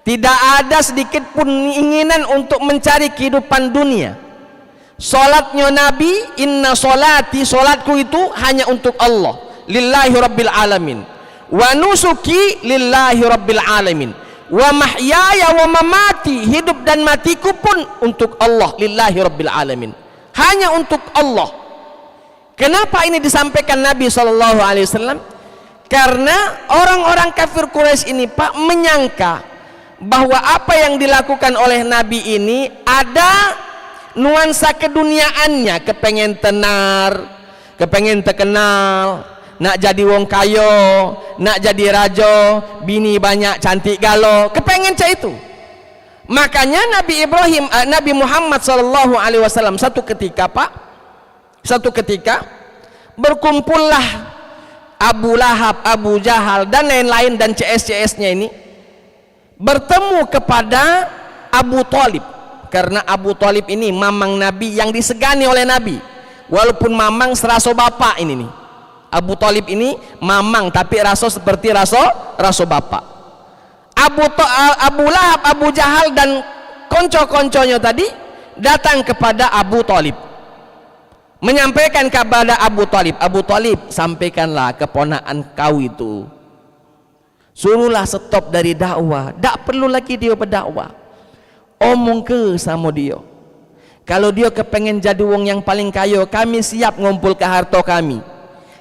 Tidak ada sedikit pun keinginan untuk mencari kehidupan dunia. Salatnya Nabi, "Inna solati," solatku itu hanya untuk Allah, lillahi rabbil alamin. "Wa nusuki," lillahi rabbil alamin. "Wa mahyaya wa mamati," hidup dan matiku pun untuk Allah, lillahi rabbil alamin, hanya untuk Allah. Kenapa ini disampaikan Nabi SAW? Karena orang-orang kafir Quraisy ini, Pak, menyangka bahwa apa yang dilakukan oleh Nabi ini ada nuansa keduniaannya, kepengen tenar, kepengen terkenal, nak jadi wong kayo, nak jadi raja, bini banyak, cantik galo, kepengen cak itu. Makanya Nabi Muhammad SAW satu ketika, Pak, satu ketika berkumpullah Abu Lahab, Abu Jahal dan lain-lain dan CS-CS-nya ini bertemu kepada Abu Thalib. Karena Abu Thalib ini mamang Nabi yang disegani oleh Nabi, walaupun mamang seraso bapak ini nih. Abu Thalib ini mamang tapi raso seperti raso bapak. Abu Lahab, Abu Jahal dan konco-konconya tadi datang kepada Abu Thalib, menyampaikan kepada Abu Thalib, "Abu Thalib, sampaikanlah keponakan kau itu, suruhlah stop dari dakwah, tak perlu lagi dia berdakwah. Omong ke sama dia, kalau dia kepengen jadi wong yang paling kaya, kami siap ngumpul ke harta kami.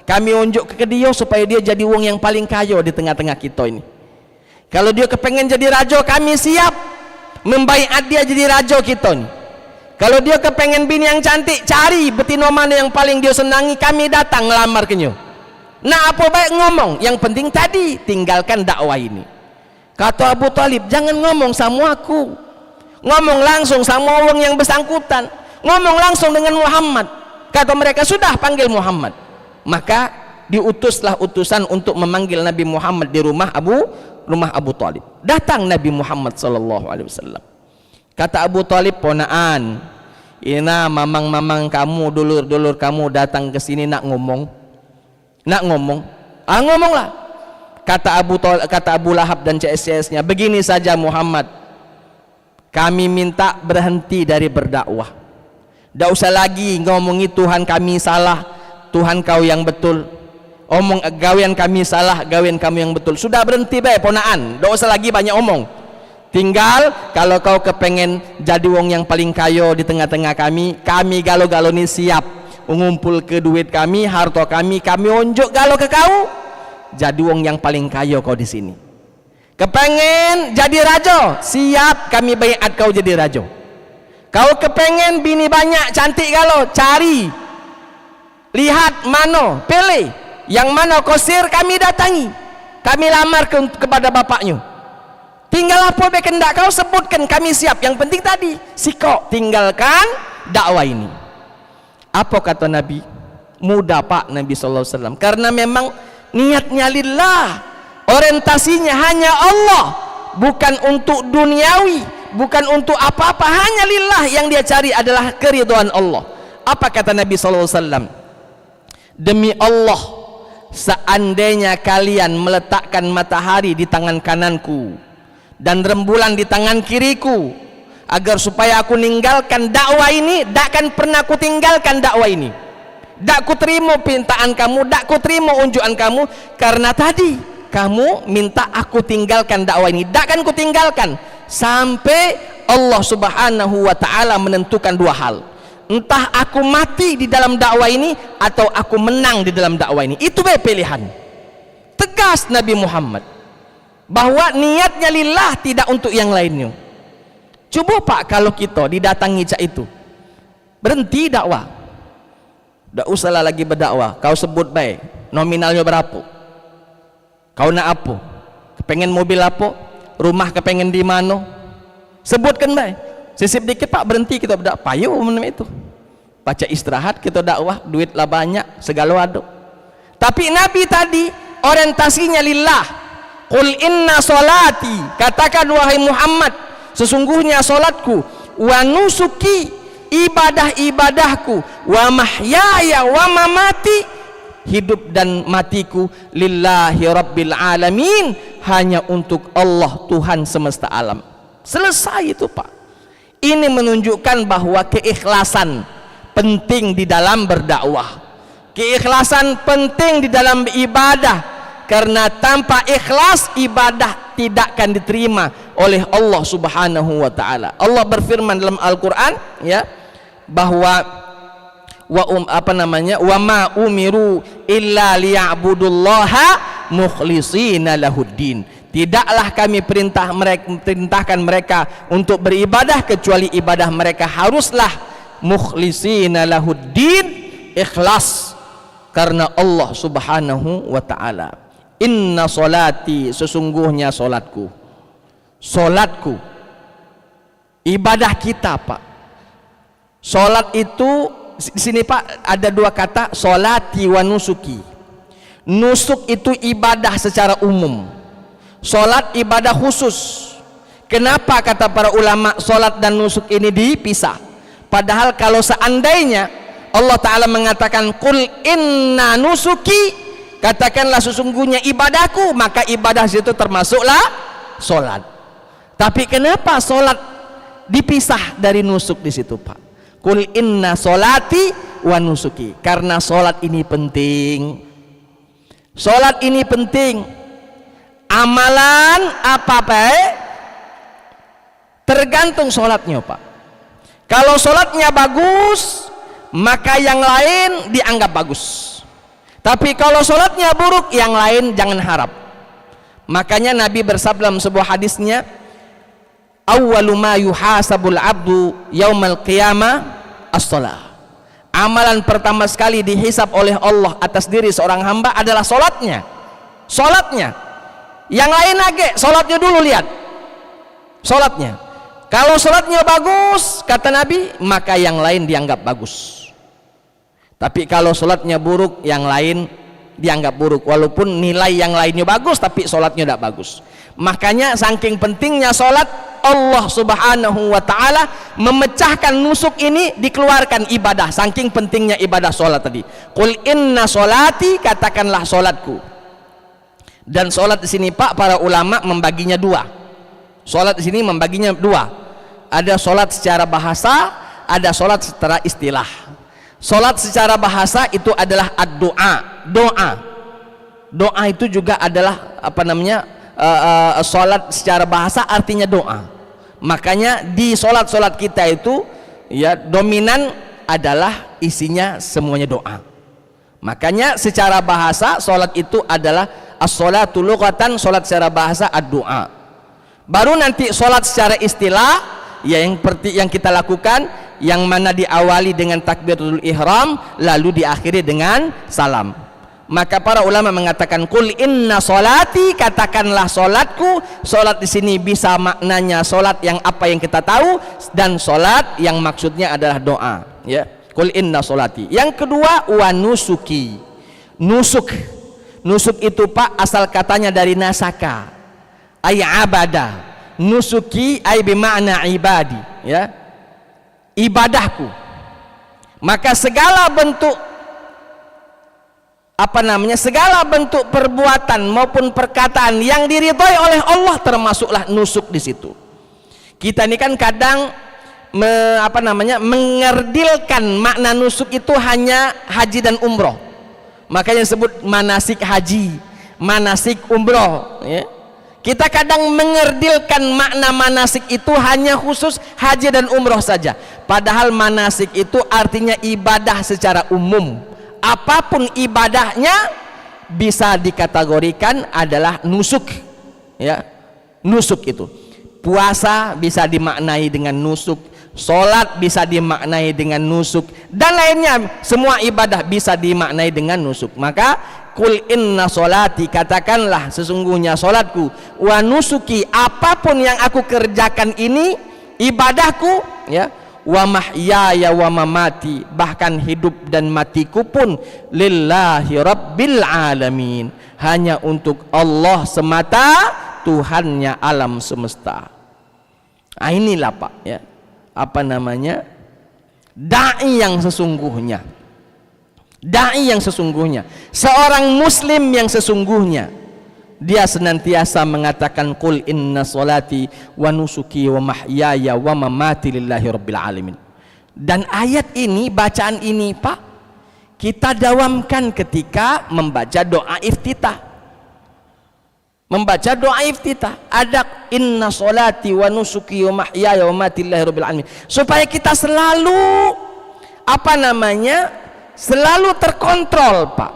Kami unjuk ke dia supaya dia jadi wong yang paling kaya di tengah-tengah kita ini. Kalau dia kepengen jadi raja, kami siap membaiat dia jadi raja kita ini. Kalau dia kepengen bini yang cantik, cari betina mana yang paling dia senangi, kami datang ngelamar ke dia. Nah, apa baik ngomong, yang penting tadi tinggalkan dakwah ini." Kata Abu Thalib, "Jangan ngomong sama aku, ngomong langsung sama orang yang bersangkutan, ngomong langsung dengan Muhammad." Kata mereka, "Sudah, panggil Muhammad." Maka diutuslah utusan untuk memanggil Nabi Muhammad di rumah Abu Thalib. Datang Nabi Muhammad SAW. Kata Abu Thalib, "Ponaan, Ina mamang-mamang kamu, dulur-dulur kamu datang ke sini nak ngomong. Ngomonglah. Kata Abu Lahab dan CS-nya, begini saja Muhammad, kami minta berhenti dari berdakwah. Tidak usah lagi ngomongi Tuhan kami salah, Tuhan kau yang betul. Omong gawean kami salah, gawean kamu yang betul. Sudah berhenti bae ponaan, tidak usah lagi banyak omong. Tinggal kalau kau kepengen jadi wong yang paling kayo di tengah-tengah kami galo-galo ni siap ngumpul ke duit kami, harta kami unjuk galo ke kau. Jadi wong yang paling kayo kau di sini. Kepengen jadi raja, siap kami baiat kau jadi raja. Kau kepengen bini banyak cantik galo, cari, lihat mana, pilih yang mana kosir, kami datangi, kami lamar kepada bapaknya. Tinggal apa be kendak kau sebutkan, kami siap. Yang penting tadi sikok, tinggalkan dakwah ini. Apa kata Nabi? Mudah Pak Nabi SAW, karena memang niatnya lillah, orientasinya hanya Allah, bukan untuk duniawi, bukan untuk apa-apa, hanya lillah. Yang dia cari adalah keridhaan Allah. Apa kata Nabi SAW? Demi Allah, seandainya kalian meletakkan matahari di tangan kananku dan rembulan di tangan kiriku, agar supaya aku ninggalkan dakwah ini, takkan pernah aku tinggalkan dakwah ini. Tak ku terima pintaan kamu, tak ku terima unjukan kamu, karena tadi kamu minta aku tinggalkan dakwah ini. Takkan ku tinggalkan sampai Allah Subhanahu wa ta'ala menentukan dua hal. Entah aku mati di dalam dakwah ini atau aku menang di dalam dakwah ini. Itu pilihan. Tegas Nabi Muhammad bahwa niatnya lillah, tidak untuk yang lainnya. Coba Pak kalau kita didatangi cak itu, berhenti dakwah, tidak usahlah lagi berdakwah, kau sebut baik nominalnya berapa, kau nak apa, kepengen mobil apa, rumah kepengen di mana, sebutkan baik. Sisip dikit Pak, berhenti kita berdakwah, payu itu baca istirahat, kita dakwah, duit lah banyak, segala ada. Tapi Nabi tadi orientasinya lillah. Qul inna solati, katakan wahai Muhammad, sesungguhnya solatku, wa nusuki, ibadah-ibadahku, wa mahyaya wa mamati, hidup dan matiku, lillahi rabbil alamin, hanya untuk Allah Tuhan semesta alam. Selesai itu Pak. Ini menunjukkan bahwa keikhlasan penting di dalam berdakwah, keikhlasan penting di dalam ibadah, karena tanpa ikhlas ibadah tidak akan diterima oleh Allah Subhanahu wa ta'ala. Allah berfirman dalam Al-Quran, ya, bahwa wa ma umiru illa liya'budullaha mukhlishina lahuddin. Tidaklah kami perintahkan mereka untuk beribadah kecuali ibadah mereka haruslah mukhlishina lahuddin, ikhlas karena Allah Subhanahu wa ta'ala. Inna solati, sesungguhnya solatku, ibadah kita Pak. Solat itu di sini Pak ada dua kata, solati wa nusuki. Nusuk itu ibadah secara umum, solat ibadah khusus. Kenapa kata para ulama solat dan nusuk ini dipisah? Padahal kalau seandainya Allah Ta'ala mengatakan qul inna nusuki, katakanlah sesungguhnya ibadahku, maka ibadah situ termasuklah solat. Tapi kenapa solat dipisah dari nusuk di situ Pak? Qul inna solati wa nusuki, karena solat ini penting. Solat ini penting. Amalan apa-apa tergantung solatnya Pak. Kalau solatnya bagus, maka yang lain dianggap bagus. Tapi kalau sholatnya buruk, yang lain jangan harap. Makanya Nabi bersabda dalam sebuah hadisnya, awwalu ma yuhasabul abdu yaumal qiyamah as-shalah. Amalan pertama sekali dihisab oleh Allah atas diri seorang hamba adalah sholatnya. Sholatnya. Yang lain lagi, sholatnya dulu lihat. Sholatnya. Kalau sholatnya bagus, kata Nabi, maka yang lain dianggap bagus. Tapi kalau sholatnya buruk, yang lain dianggap buruk, walaupun nilai yang lainnya bagus tapi sholatnya tidak bagus. Makanya saking pentingnya sholat, Allah subhanahu wa ta'ala memecahkan nusuk ini, dikeluarkan ibadah. Saking pentingnya ibadah sholat tadi. Qul inna sholati, katakanlah sholatku. Dan sholat di sini Pak, para ulama membaginya dua. Sholat di sini membaginya dua. Ada sholat secara bahasa, ada sholat secara istilah. Sholat secara bahasa itu adalah ad-doa, doa. Doa itu juga adalah sholat secara bahasa artinya doa. Makanya di sholat-sholat kita itu ya dominan adalah isinya semuanya doa. Makanya secara bahasa sholat itu adalah as-sholatu lughatan, sholat secara bahasa ad-doa. Baru nanti sholat secara istilah ya yang kita lakukan, yang mana diawali dengan takbiratul ihram lalu diakhiri dengan salam. Maka para ulama mengatakan qul inna sholati, katakanlah sholatku. Sholat di sini bisa maknanya sholat yang apa yang kita tahu, dan sholat yang maksudnya adalah doa, ya. Qul inna sholati. Yang kedua wa nusuki. Nusuk itu Pak asal katanya dari nasaka, ay abada. Nusuki ay bima'na ibadi, ya, ibadahku. Maka segala bentuk segala bentuk perbuatan maupun perkataan yang diridhoi oleh Allah termasuklah nusuk di situ. Kita ini kan kadang mengerdilkan makna nusuk itu hanya haji dan umroh. Makanya disebut manasik haji, manasik umroh, ya. Kita kadang mengerdilkan makna manasik itu hanya khusus haji dan umroh saja. Padahal manasik itu artinya ibadah secara umum. Apapun ibadahnya bisa dikategorikan adalah nusuk, ya. Nusuk itu puasa bisa dimaknai dengan nusuk, sholat bisa dimaknai dengan nusuk, dan lainnya semua ibadah bisa dimaknai dengan nusuk. Maka qul inna sholati, katakanlah sesungguhnya sholatku, wa nusuki, apapun yang aku kerjakan ini ibadahku, ya, wa mahyaya wa mamati, bahkan hidup dan matiku pun lillahi rabbil alamin, hanya untuk Allah semata, Tuhannya alam semesta. Nah, inilah Pak, ya, dai yang sesungguhnya, dai yang sesungguhnya, seorang muslim yang sesungguhnya, dia senantiasa mengatakan qul inna sholati wa nusuki wa mahyaya wa mamati lillahi rabbil alamin. Dan ayat ini, bacaan ini Pak, kita dawamkan ketika membaca doa iftitah. Membaca doa iftitah ada inna sholati wa nusuki wa mahyaya wa mamati lillahi rabbil alamin, supaya kita selalu selalu terkontrol Pak.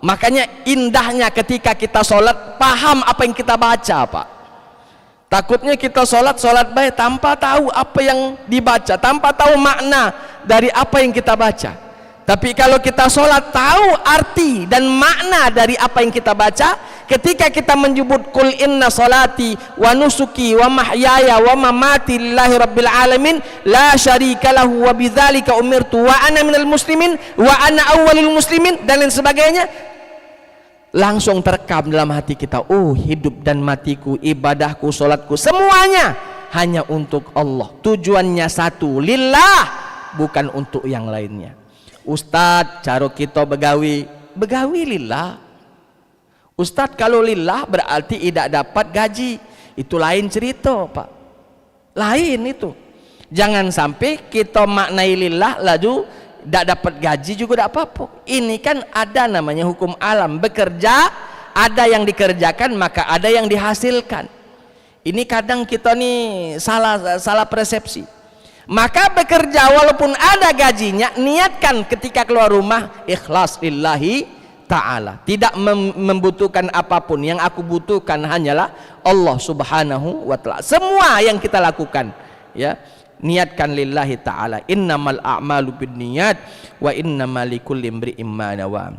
Makanya indahnya ketika kita sholat paham apa yang kita baca Pak. Takutnya kita sholat baik tanpa tahu apa yang dibaca, tanpa tahu makna dari apa yang kita baca. Tapi kalau kita sholat tahu arti dan makna dari apa yang kita baca, ketika kita menyebut qul inna sholati wa nusuki wa mahyaya wa mamati lillahi rabbil alamin la syarika lahu wa bidzalika umirtu wa ana minal muslimin wa ana awwalul muslimin dan lain sebagainya, langsung terekam dalam hati kita. Oh, hidup dan matiku, ibadahku, sholatku, semuanya hanya untuk Allah. Tujuannya satu, lillah, bukan untuk yang lainnya. Ustadz, caro kita begawi lillah. Ustadz, kalau lillah berarti tidak dapat gaji, itu lain cerita Pak, lain itu. Jangan sampai kita maknai lillah lalu tidak dapat gaji juga tidak apa-apa. Ini kan ada namanya hukum alam, bekerja ada yang dikerjakan maka ada yang dihasilkan. Ini kadang kita nih salah persepsi. Maka bekerja walaupun ada gajinya, niatkan ketika keluar rumah ikhlas lillahi ta'ala, tidak membutuhkan apapun. Yang aku butuhkan hanyalah Allah subhanahu wa ta'ala. Semua yang kita lakukan, ya, niatkan lillahi ta'ala. Innamal a'malu binniyat wa innamal likulli imri'in ma nawa.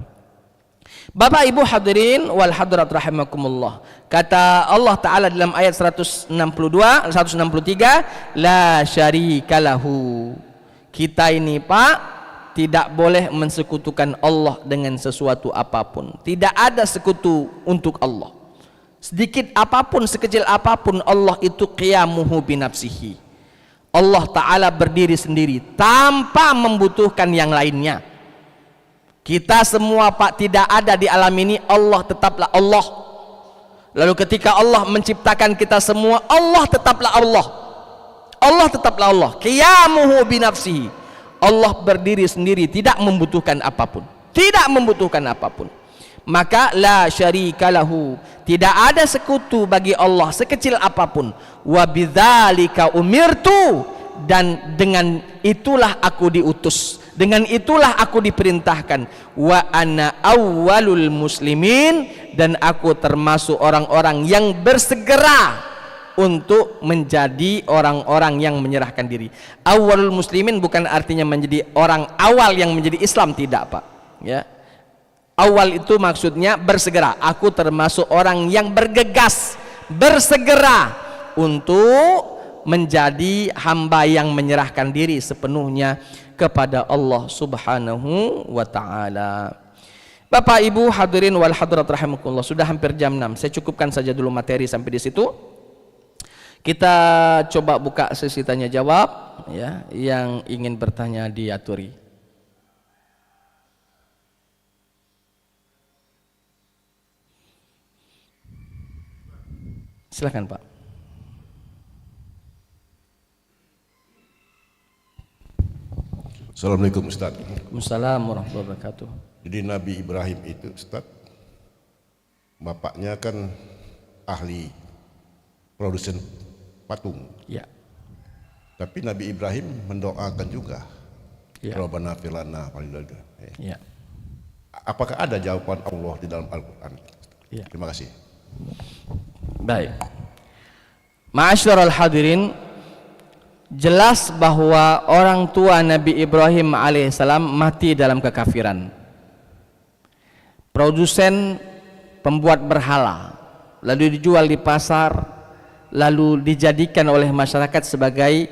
Bapak Ibu hadirin wal hadirat rahimakumullah, kata Allah Ta'ala dalam ayat 163, la syarika lahu. Kita ini Pak tidak boleh mensekutukan Allah dengan sesuatu apapun. Tidak ada sekutu untuk Allah. Sedikit apapun, sekecil apapun, Allah itu qiyamuhu binafsihi. Allah Ta'ala berdiri sendiri tanpa membutuhkan yang lainnya. Kita semua Pak, tidak ada di alam ini, Allah tetaplah Allah. Lalu ketika Allah menciptakan kita semua, Allah tetaplah Allah. Allah tetaplah Allah. Qiyamuhu binafsihi. Allah berdiri sendiri, tidak membutuhkan apapun, tidak membutuhkan apapun. Maka la syarika lahu, tidak ada sekutu bagi Allah sekecil apapun. Wa bidzalika umirtu, dan dengan itulah aku diutus, dengan itulah aku diperintahkan. Wa ana awwalul muslimin, dan aku termasuk orang-orang yang bersegera untuk menjadi orang-orang yang menyerahkan diri. Awalul muslimin bukan artinya menjadi orang awal yang menjadi Islam, tidak Pak, ya. Awal itu maksudnya bersegera. Aku termasuk orang yang bergegas, bersegera untuk menjadi hamba yang menyerahkan diri sepenuhnya kepada Allah Subhanahu wa ta'ala. Bapak Ibu hadirin wal hadirat rahimakumullah, sudah hampir jam 6. Saya cukupkan saja dulu materi sampai di situ. Kita coba buka sesi tanya jawab, ya, yang ingin bertanya diaturi. Silakan Pak. Assalamualaikum Ustaz. Waalaikumsalam warahmatullahi wabarakatuh. Jadi Nabi Ibrahim itu Ustaz, bapaknya kan ahli produsen patung. Ya. Tapi Nabi Ibrahim mendoakan juga. Ya. Rabbana fir lana walidayna. Ya. Apakah ada jawaban Allah di dalam Al-Qur'an? Ya. Terima kasih. Baik. Ma'asyiral hadirin, jelas bahwa orang tua Nabi Ibrahim alaihissalam mati dalam kekafiran. Produsen pembuat berhala, lalu dijual di pasar, lalu dijadikan oleh masyarakat sebagai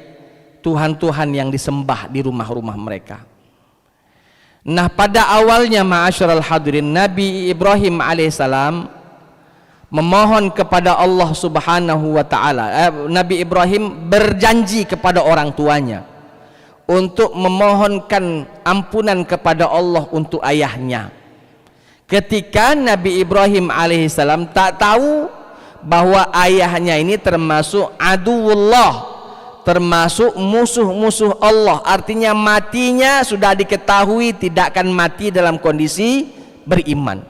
Tuhan-Tuhan yang disembah di rumah-rumah mereka. Nah, pada awalnya ma'asyiral hadirin, Nabi Ibrahim alaihissalam memohon kepada Allah Subhanahu wa ta'ala. Nabi Ibrahim berjanji kepada orang tuanya untuk memohonkan ampunan kepada Allah untuk ayahnya. Ketika Nabi Ibrahim alaihissalam tak tahu bahwa ayahnya ini termasuk aduwullah, termasuk musuh-musuh Allah, artinya matinya sudah diketahui tidak akan mati dalam kondisi beriman.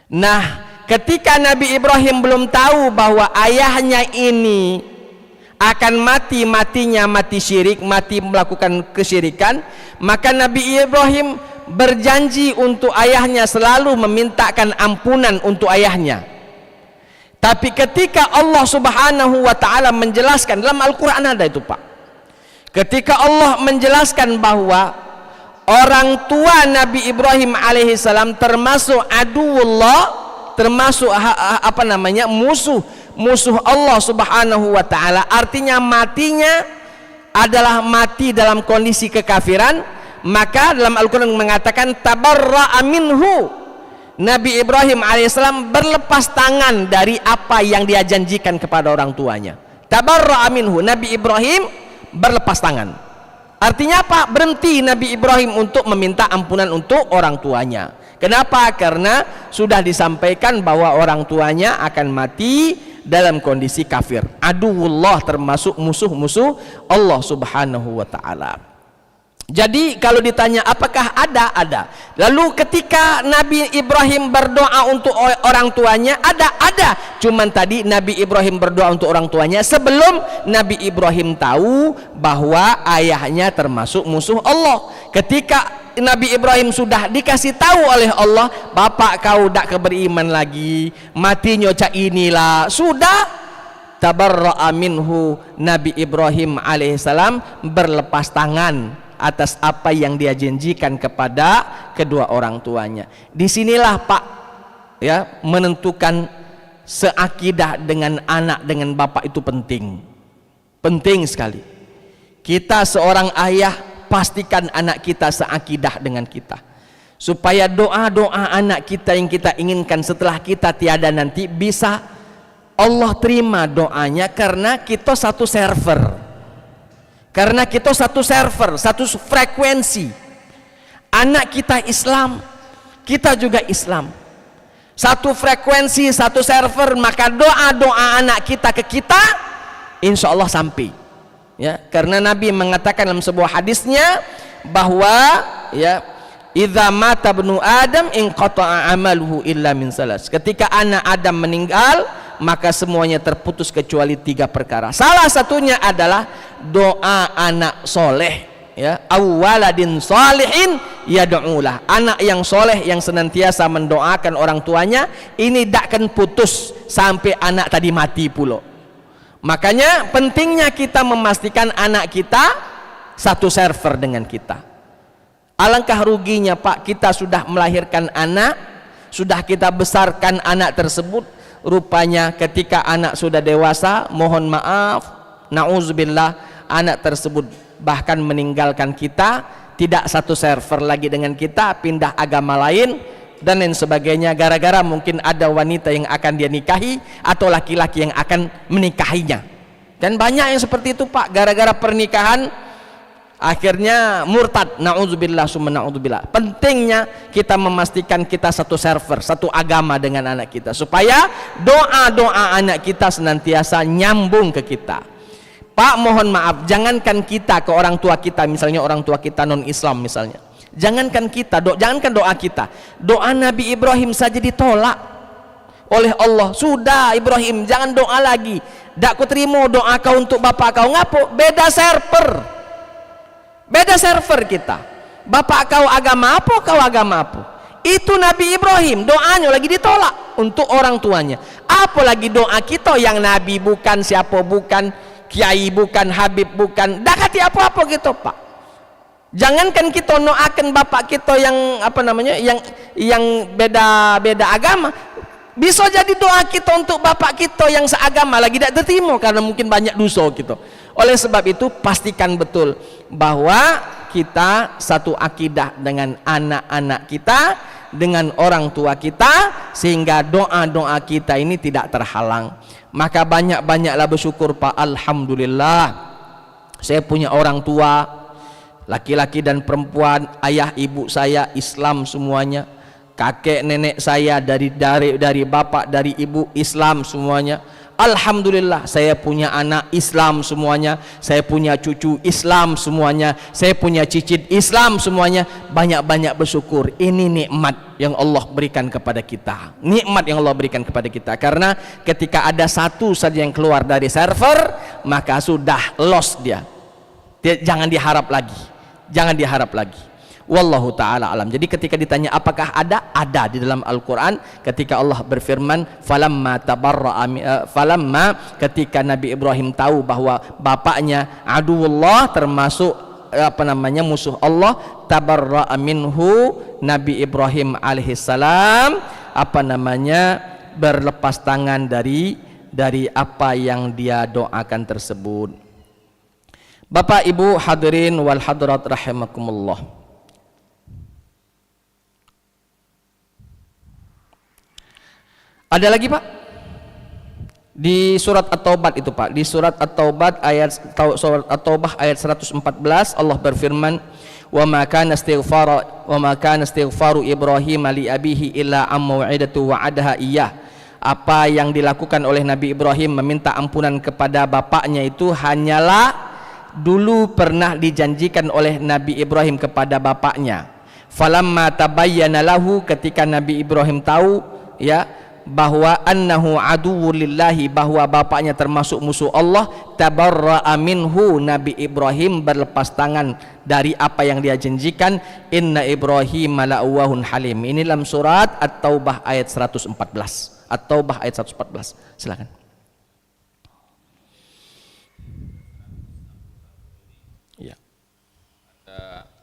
Nah, ketika Nabi Ibrahim belum tahu bahwa ayahnya ini akan matinya mati syirik, mati melakukan kesyirikan, maka Nabi Ibrahim berjanji untuk ayahnya, selalu memintakan ampunan untuk ayahnya. Tapi ketika Allah Subhanahu wa ta'ala menjelaskan, dalam Al-Quran ada itu Pak, ketika Allah menjelaskan bahwa orang tua Nabi Ibrahim alaihissalam termasuk aduwullah, termasuk musuh Allah Subhanahu wa ta'ala, artinya matinya adalah mati dalam kondisi kekafiran, maka dalam Al-Quran mengatakan tabarra'a minhu, Nabi Ibrahim alaihissalam berlepas tangan dari apa yang dia janjikan kepada orang tuanya. Tabarra'a minhu, Nabi Ibrahim berlepas tangan. Artinya apa? Berhenti Nabi Ibrahim untuk meminta ampunan untuk orang tuanya. Kenapa? Karena sudah disampaikan bahwa orang tuanya akan mati dalam kondisi kafir. Aduwullah, termasuk musuh-musuh Allah Subhanahu wa ta'ala. Jadi kalau ditanya apakah ada? Ada. Lalu ketika Nabi Ibrahim berdoa untuk orang tuanya, ada. Cuman tadi Nabi Ibrahim berdoa untuk orang tuanya sebelum Nabi Ibrahim tahu bahwa ayahnya termasuk musuh Allah. Ketika Nabi Ibrahim sudah dikasih tahu oleh Allah, bapak kau tak beriman lagi, matinya cak inilah, sudah tabarra'a minhu, Nabi Ibrahim alaihissalam berlepas tangan atas apa yang dia janjikan kepada kedua orang tuanya. Disinilah Pak, ya, menentukan seakidah dengan anak dengan bapak itu penting sekali. Kita seorang ayah pastikan anak kita seakidah dengan kita, supaya doa-doa anak kita yang kita inginkan setelah kita tiada nanti bisa Allah terima doanya, karena kita satu server, satu frekuensi. Anak kita Islam, kita juga Islam, satu frekuensi, satu server, maka doa-doa anak kita ke kita insya Allah sampai, ya. Karena Nabi mengatakan dalam sebuah hadisnya bahwa, ya, idza mata ibnu Adam inqata'a amaluhu illa min salas. Ketika anak Adam meninggal, maka semuanya terputus kecuali 3 perkara. Salah satunya adalah doa anak soleh, ya, awwaladin salihin yad'ulah, anak yang soleh yang senantiasa mendoakan orang tuanya, ini tak akan putus sampai anak tadi mati pula. Makanya pentingnya kita memastikan anak kita satu server dengan kita. Alangkah ruginya Pak, kita sudah melahirkan anak, sudah kita besarkan anak tersebut, rupanya ketika anak sudah dewasa, mohon maaf, na'udzubillah, anak tersebut bahkan meninggalkan kita, tidak satu server lagi dengan kita, pindah agama lain dan lain sebagainya, gara-gara mungkin ada wanita yang akan dia nikahi atau laki-laki yang akan menikahinya. Dan banyak yang seperti itu Pak, gara-gara pernikahan akhirnya murtad, na'udzubillah summa na'udzubillah. Pentingnya kita memastikan kita satu server, satu agama dengan anak kita, supaya doa-doa anak kita senantiasa nyambung ke kita. Pak, mohon maaf, jangankan kita ke orang tua kita, misalnya orang tua kita non Islam misalnya, jangankan kita, jangankan doa kita, doa Nabi Ibrahim saja ditolak oleh Allah. Sudah Ibrahim, jangan doa lagi, dak ku terima doa kau untuk bapak kau. Ngapo? Beda server kita. Bapak kau agama apa, kau agama apa. Itu Nabi Ibrahim, doanya lagi ditolak untuk orang tuanya. Apalagi doa kita yang Nabi bukan, siapa bukan, kiai bukan, habib bukan, dak hati apa-apa gitu Pak. Jangankan kita doakan bapak kita yang apa namanya, yang beda agama, bisa jadi doa kita untuk bapak kita yang seagama lagi tidak diterima karena mungkin banyak dosa gitu. Oleh sebab itu pastikan betul bahwa kita satu akidah dengan anak-anak kita, dengan orang tua kita, sehingga doa-doa kita ini tidak terhalang. Maka banyak-banyaklah bersyukur Pak. Alhamdulillah saya punya orang tua, laki-laki dan perempuan, ayah ibu saya Islam semuanya, kakek nenek saya dari bapak dari ibu Islam semuanya. Alhamdulillah saya punya anak Islam semuanya, saya punya cucu Islam semuanya, saya punya cicit Islam semuanya. Banyak-banyak bersyukur. Ini nikmat yang Allah berikan kepada kita, nikmat yang Allah berikan kepada kita. Karena ketika ada satu saja yang keluar dari server, maka sudah lost dia. Jangan diharap lagi. Wallahu ta'ala alam. Jadi ketika ditanya apakah ada di dalam Al-Quran, ketika Allah berfirman falamma ketika Nabi Ibrahim tahu bahwa bapaknya aduwullah, termasuk musuh Allah, tabarra'a minhu, Nabi Ibrahim alaihissalam berlepas tangan dari apa yang dia doakan tersebut. Bapak Ibu hadirin wal hadirat rahimakumullah. Ada lagi Pak di surat At-Taubah itu Pak, di surat At-Taubah ayat 114 Allah berfirman, wa ma kana istighfaru Ibrahim li abihi illa am mau'idatu wa'adaha iyyah. Apa yang dilakukan oleh Nabi Ibrahim meminta ampunan kepada bapaknya itu hanyalah dulu pernah dijanjikan oleh Nabi Ibrahim kepada bapaknya. Falamma tabayyana lahu, ketika Nabi Ibrahim tahu ya bahwa annahu aduwwulillahi, bahwa bapaknya termasuk musuh Allah, tabarra'a minhu, Nabi Ibrahim berlepas tangan dari apa yang dia janjikan. Inna Ibrahim la'awwahun halim. Ini dalam surat At-Taubah ayat 114. At-Taubah ayat 114. Silakan. Ya.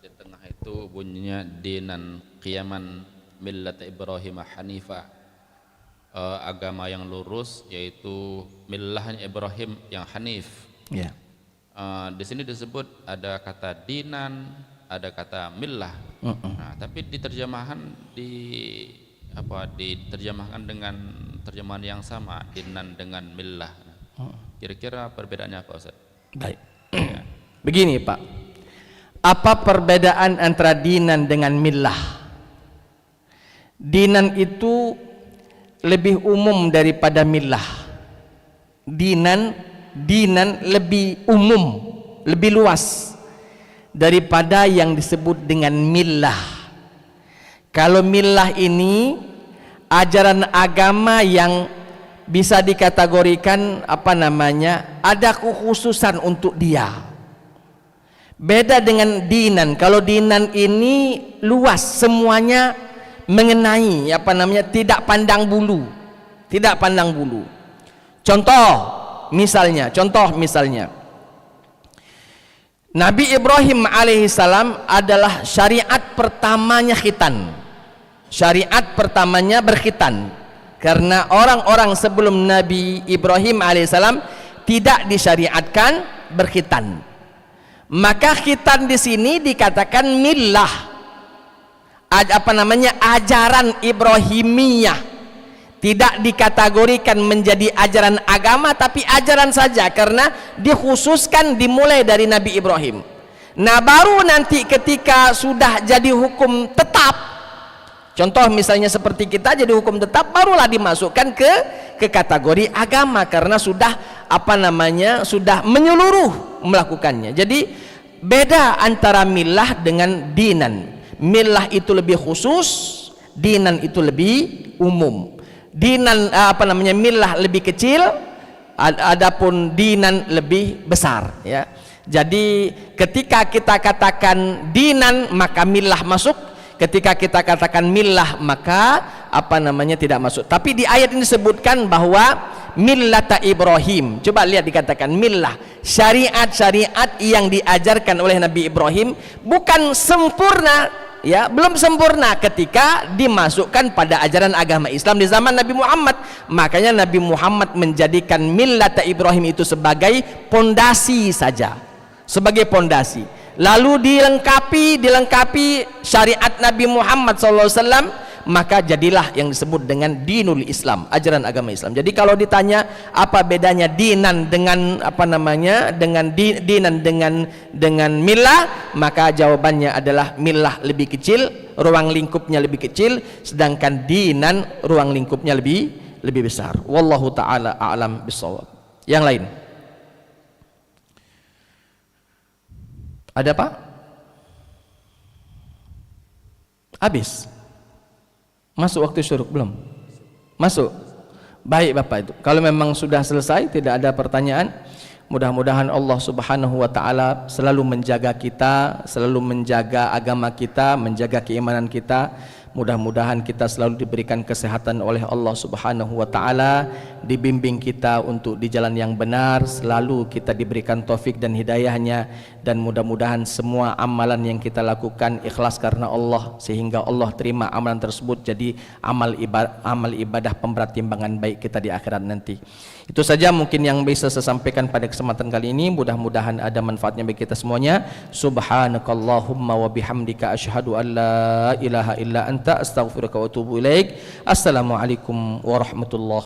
Di tengah itu bunyinya dinan qiyaman millat Ibrahim hanifah, agama yang lurus, yaitu millahnya Ibrahim yang hanif, Di sini disebut ada kata dinan, ada kata millah. Nah, tapi diterjemahan diterjemahkan dengan terjemahan yang sama, dinan dengan millah. Kira-kira perbedaannya apa, Ustaz? Baik. Begini, Pak. Apa perbedaan antara dinan dengan millah? Dinan itu lebih umum daripada millah. Dinan lebih umum, lebih luas daripada yang disebut dengan millah. Kalau millah ini ajaran agama yang bisa dikategorikan ada kekhususan untuk dia. Beda dengan dinan. Kalau dinan ini luas, semuanya mengenai tidak pandang bulu. Tidak pandang bulu. Contoh misalnya Nabi Ibrahim alaihissalam adalah syariat pertamanya khitan. Syariat pertamanya berkhitan. Karena orang-orang sebelum Nabi Ibrahim alaihissalam tidak disyariatkan berkhitan. Maka khitan di sini dikatakan millah. Ajaran Ibrahimiyah. Tidak dikategorikan menjadi ajaran agama, tapi ajaran saja, karena dikhususkan dimulai dari Nabi Ibrahim. Nah, baru nanti ketika sudah jadi hukum tetap, contoh misalnya seperti kita jadi hukum tetap, barulah dimasukkan ke kategori agama, karena sudah sudah menyeluruh melakukannya. Jadi beda antara millah dengan dinan. Millah itu lebih khusus, dinan itu lebih umum. Dinan millah lebih kecil, adapun dinan lebih besar, ya. Jadi ketika kita katakan dinan maka millah masuk, ketika kita katakan millah maka tidak masuk. Tapi di ayat ini disebutkan bahwa millata Ibrahim. Coba lihat dikatakan millah, syariat-syariat yang diajarkan oleh Nabi Ibrahim bukan sempurna, ya, belum sempurna ketika dimasukkan pada ajaran agama Islam di zaman Nabi Muhammad. Makanya Nabi Muhammad menjadikan millata Ibrahim itu sebagai pondasi saja, sebagai pondasi. Lalu dilengkapi syariat Nabi Muhammad SAW, maka jadilah yang disebut dengan dinul Islam, ajaran agama Islam. Jadi kalau ditanya apa bedanya dinan dengan dinan dengan millah, maka jawabannya adalah millah lebih kecil, ruang lingkupnya lebih kecil, sedangkan dinan ruang lingkupnya lebih besar. Wallahu taala a'lam bissawab. Yang lain? Ada apa? Habis. Masuk waktu syuruk belum? Masuk. Baik Bapak, itu kalau memang sudah selesai, tidak ada pertanyaan, mudah-mudahan Allah Subhanahu wa taala selalu menjaga kita, selalu menjaga agama kita, menjaga keimanan kita. Mudah-mudahan kita selalu diberikan kesehatan oleh Allah Subhanahu wa taala, dibimbing kita untuk di jalan yang benar, selalu kita diberikan taufik dan hidayahnya, dan mudah-mudahan semua amalan yang kita lakukan ikhlas karena Allah, sehingga Allah terima amalan tersebut jadi amal ibadah pemberat timbangan baik kita di akhirat nanti. Itu saja mungkin yang bisa saya sampaikan pada kesempatan kali ini. Mudah-mudahan ada manfaatnya bagi kita semuanya. Subhanakallahumma wa bihamdika asyhadu an la ilaha illa anta astaghfiruka wa atubu ilaik. Assalamualaikum warahmatullahi